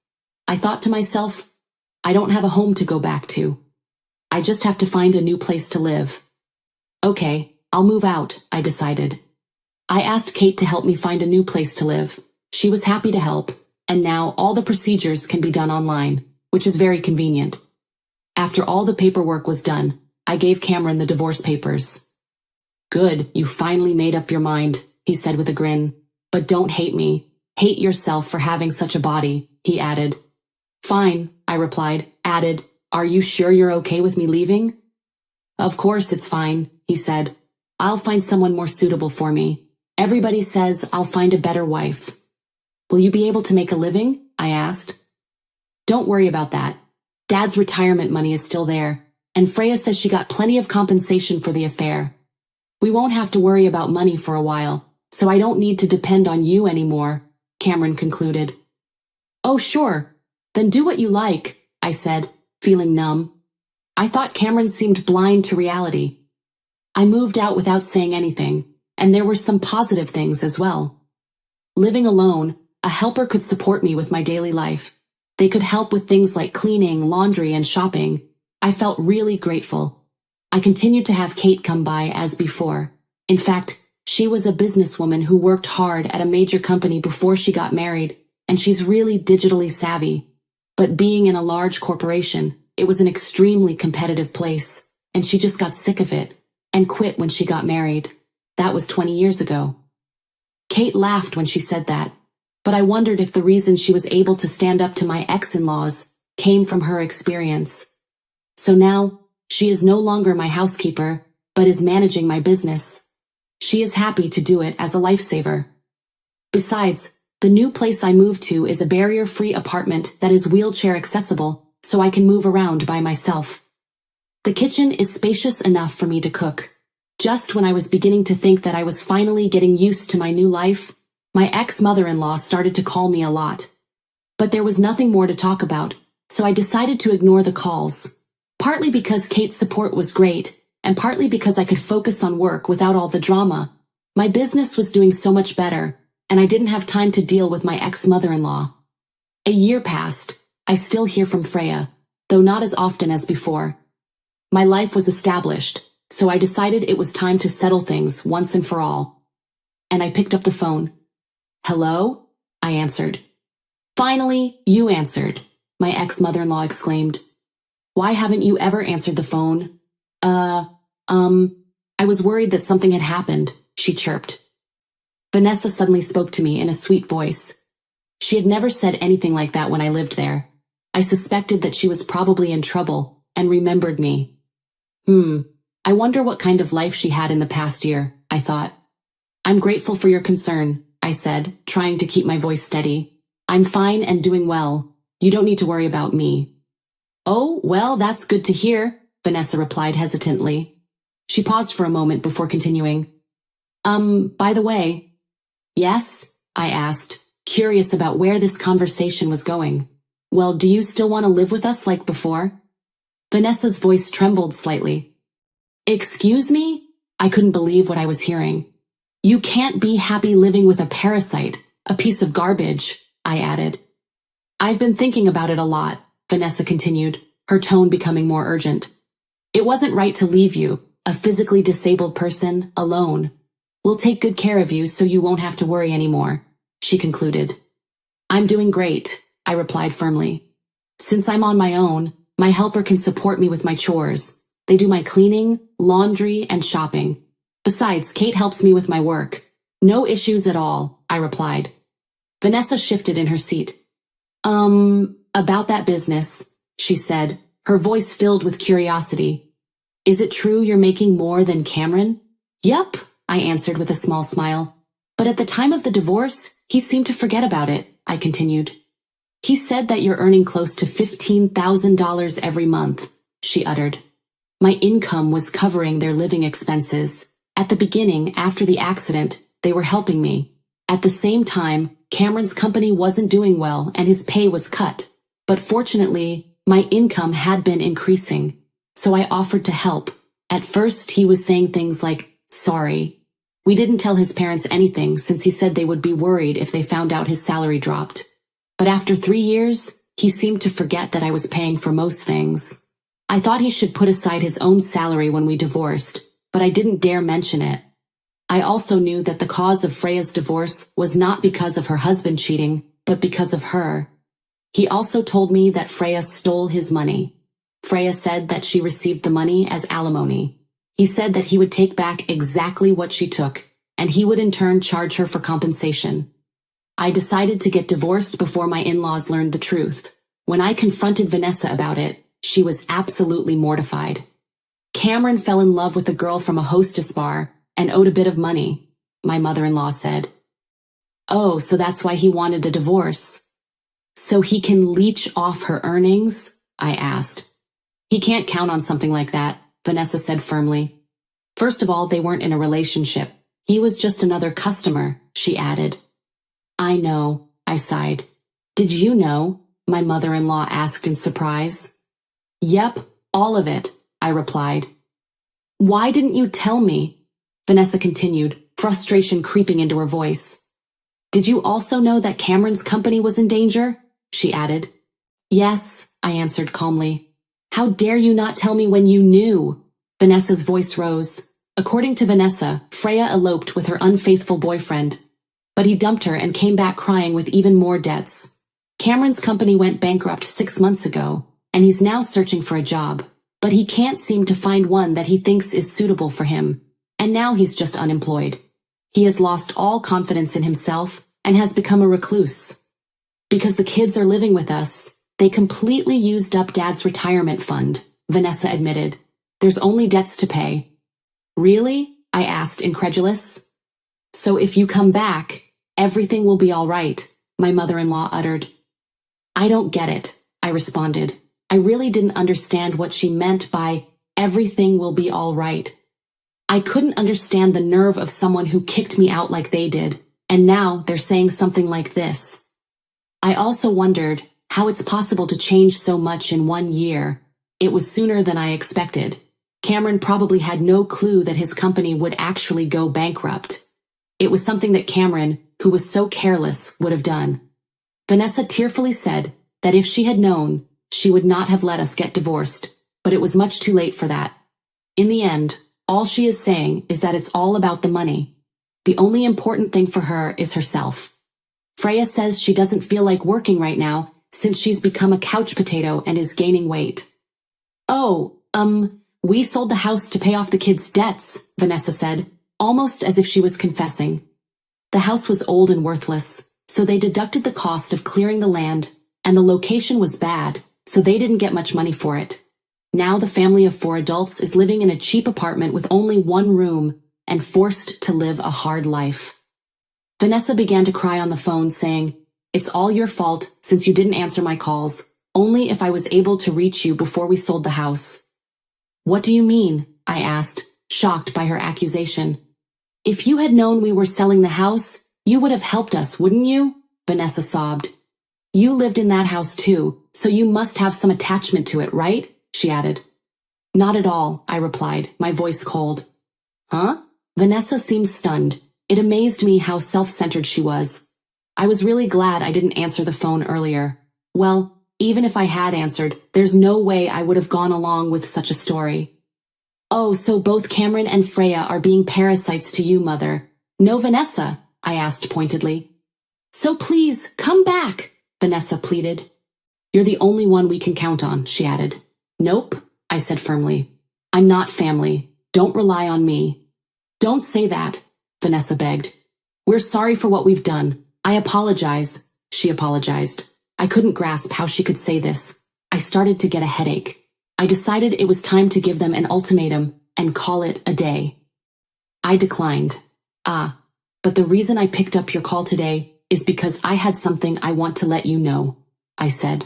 I thought to myself, I don't have a home to go back to. I just have to find a new place to live. Okay, I'll move out, I decided. I asked Kate to help me find a new place to live. She was happy to help, and now all the procedures can be done online, which is very convenient. After all the paperwork was done, I gave Cameron the divorce papers. "Good, you finally made up your mind," he said with a grin. "But don't hate me. Hate yourself for having such a body," he added. "Fine," I replied, added, "Are you sure you're okay with me leaving?" "Of course it's fine," he said. "I'll find someone more suitable for me. Everybody says I'll find a better wife." "Will you be able to make a living?" I asked. "Don't worry about that. Dad's retirement money is still there, and Freya says she got plenty of compensation for the affair. We won't have to worry about money for a while, so I don't need to depend on you anymore," Cameron concluded. "Oh, sure. Then do what you like," I said, feeling numb. I thought Cameron seemed blind to reality. I moved out without saying anything, and there were some positive things as well. Living alone, a helper could support me with my daily life. They could help with things like cleaning, laundry, and shopping. I felt really grateful. I continued to have Kate come by as before. In fact, she was a businesswoman who worked hard at a major company before she got married, and she's really digitally savvy. But being in a large corporation, it was an extremely competitive place, and she just got sick of it and quit when she got married. That was 20 years ago. Kate laughed when she said that, but I wondered if the reason she was able to stand up to my ex-in-laws came from her experience. So now, she is no longer my housekeeper, but is managing my business. She is happy to do it as a lifesaver. Besides, the new place I moved to is a barrier-free apartment that is wheelchair accessible, so I can move around by myself. The kitchen is spacious enough for me to cook. Just when I was beginning to think that I was finally getting used to my new life, my ex-mother-in-law started to call me a lot. But there was nothing more to talk about, so I decided to ignore the calls. Partly because Kate's support was great, and partly because I could focus on work without all the drama. My business was doing so much better, and I didn't have time to deal with my ex-mother-in-law. A year passed. I still hear from Freya, though not as often as before. My life was established, so I decided it was time to settle things once and for all. And I picked up the phone. "Hello?" I answered. "Finally, you answered," my ex-mother-in-law exclaimed. "Why haven't you ever answered the phone?" I was worried that something had happened," she chirped. Vanessa suddenly spoke to me in a sweet voice. She had never said anything like that when I lived there. I suspected that she was probably in trouble and remembered me. I wonder what kind of life she had in the past year, I thought. "I'm grateful for your concern," I said, trying to keep my voice steady. "I'm fine and doing well. You don't need to worry about me." "Oh, well, that's good to hear," Vanessa replied hesitantly. She paused for a moment before continuing. By the way." "Yes?" I asked, curious about where this conversation was going. "Well, do you still want to live with us like before?" Vanessa's voice trembled slightly. "Excuse me?" I couldn't believe what I was hearing. "You can't be happy living with a parasite, a piece of garbage," I added. "I've been thinking about it a lot," Vanessa continued, her tone becoming more urgent. "It wasn't right to leave you, a physically disabled person, alone. We'll take good care of you so you won't have to worry anymore," she concluded. "I'm doing great," I replied firmly. "Since I'm on my own, my helper can support me with my chores. They do my cleaning, laundry, and shopping. Besides, Kate helps me with my work. No issues at all," I replied. Vanessa shifted in her seat. About that business, she said, her voice filled with curiosity. Is it true you're making more than Cameron? Yup, I answered with a small smile. But at the time of the divorce, he seemed to forget about it, I continued. He said that you're earning close to $15,000 every month, she uttered. My income was covering their living expenses. At the beginning, after the accident, they were helping me. At the same time, Cameron's company wasn't doing well and his pay was cut. But fortunately, my income had been increasing. So I offered to help. At first, he was saying things like, sorry. We didn't tell his parents anything since he said they would be worried if they found out his salary dropped. But after 3 years, he seemed to forget that I was paying for most things. I thought he should put aside his own salary when we divorced, but I didn't dare mention it. I also knew that the cause of Freya's divorce was not because of her husband cheating, but because of her. He also told me that Freya stole his money. Freya said that she received the money as alimony. He said that he would take back exactly what she took, and he would in turn charge her for compensation. I decided to get divorced before my in-laws learned the truth. When I confronted Vanessa about it, she was absolutely mortified. Cameron fell in love with a girl from a hostess bar and owed a bit of money, my mother-in-law said. Oh, so that's why he wanted a divorce. So he can leech off her earnings? I asked. He can't count on something like that, Vanessa said firmly. First of all, they weren't in a relationship. He was just another customer, she added. I know, I sighed. Did you know? My mother-in-law asked in surprise. Yep, all of it, I replied. Why didn't you tell me? Vanessa continued, frustration creeping into her voice. Did you also know that Cameron's company was in danger? She added. Yes, I answered calmly. How dare you not tell me when you knew? Vanessa's voice rose. According to Vanessa, Freya eloped with her unfaithful boyfriend. But he dumped her and came back crying with even more debts. Cameron's company went bankrupt 6 months ago, and he's now searching for a job. But he can't seem to find one that he thinks is suitable for him, and now he's just unemployed. He has lost all confidence in himself and has become a recluse. Because the kids are living with us, they completely used up Dad's retirement fund, Vanessa admitted. There's only debts to pay. Really? I asked, incredulous. So if you come back, everything will be all right, my mother-in-law uttered. I don't get it, I responded. I really didn't understand what she meant by everything will be all right. I couldn't understand the nerve of someone who kicked me out like they did, and now they're saying something like this. I also wondered how it's possible to change so much in 1 year. It was sooner than I expected. Cameron probably had no clue that his company would actually go bankrupt. It was something that Cameron, who was so careless, would have done. Vanessa tearfully said that if she had known, she would not have let us get divorced, but it was much too late for that. In the end, all she is saying is that it's all about the money. The only important thing for her is herself. Freya says she doesn't feel like working right now since she's become a couch potato and is gaining weight. Oh, we sold the house to pay off the kids' debts, Vanessa said, almost as if she was confessing. The house was old and worthless, so they deducted the cost of clearing the land, and the location was bad, so they didn't get much money for it. Now the family of 4 adults is living in a cheap apartment with only 1 room and forced to live a hard life. Vanessa began to cry on the phone, saying, It's all your fault since you didn't answer my calls, only if I was able to reach you before we sold the house. What do you mean? I asked, shocked by her accusation. If you had known we were selling the house, you would have helped us, wouldn't you? Vanessa sobbed. You lived in that house too, so you must have some attachment to it, right? She added. Not at all, I replied, my voice cold. Huh? Vanessa seemed stunned. It amazed me how self-centered she was. I was really glad I didn't answer the phone earlier. Well, even if I had answered, there's no way I would have gone along with such a story. Oh, so both Cameron and Freya are being parasites to you, Mother. No Vanessa, I asked pointedly. So please, come back, Vanessa pleaded. You're the only one we can count on, she added. Nope, I said firmly. I'm not family. Don't rely on me. Don't say that, Vanessa begged. We're sorry for what we've done. I apologize, she apologized. I couldn't grasp how she could say this. I started to get a headache. I decided it was time to give them an ultimatum and call it a day. I declined. But the reason I picked up your call today is because I had something I want to let you know, I said.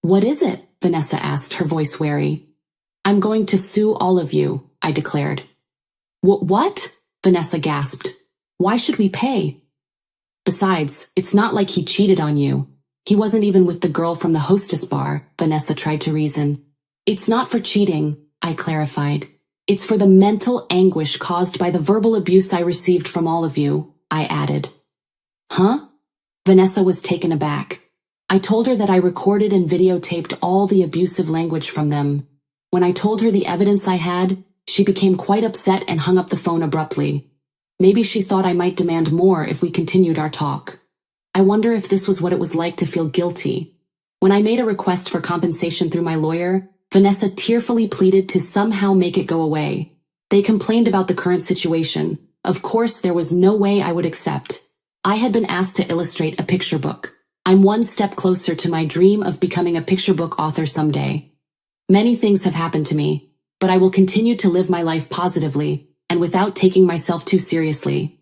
What is it? Vanessa asked, her voice wary. I'm going to sue all of you, I declared. What? Vanessa gasped. Why should we pay? Besides, it's not like he cheated on you. He wasn't even with the girl from the hostess bar, Vanessa tried to reason. It's not for cheating, I clarified. It's for the mental anguish caused by the verbal abuse I received from all of you, I added. Huh? Vanessa was taken aback. I told her that I recorded and videotaped all the abusive language from them. When I told her the evidence I had, she became quite upset and hung up the phone abruptly. Maybe she thought I might demand more if we continued our talk. I wonder if this was what it was like to feel guilty. When I made a request for compensation through my lawyer, Vanessa tearfully pleaded to somehow make it go away. They complained about the current situation. Of course, there was no way I would accept. I had been asked to illustrate a picture book. I'm one step closer to my dream of becoming a picture book author someday. Many things have happened to me, but I will continue to live my life positively and without taking myself too seriously.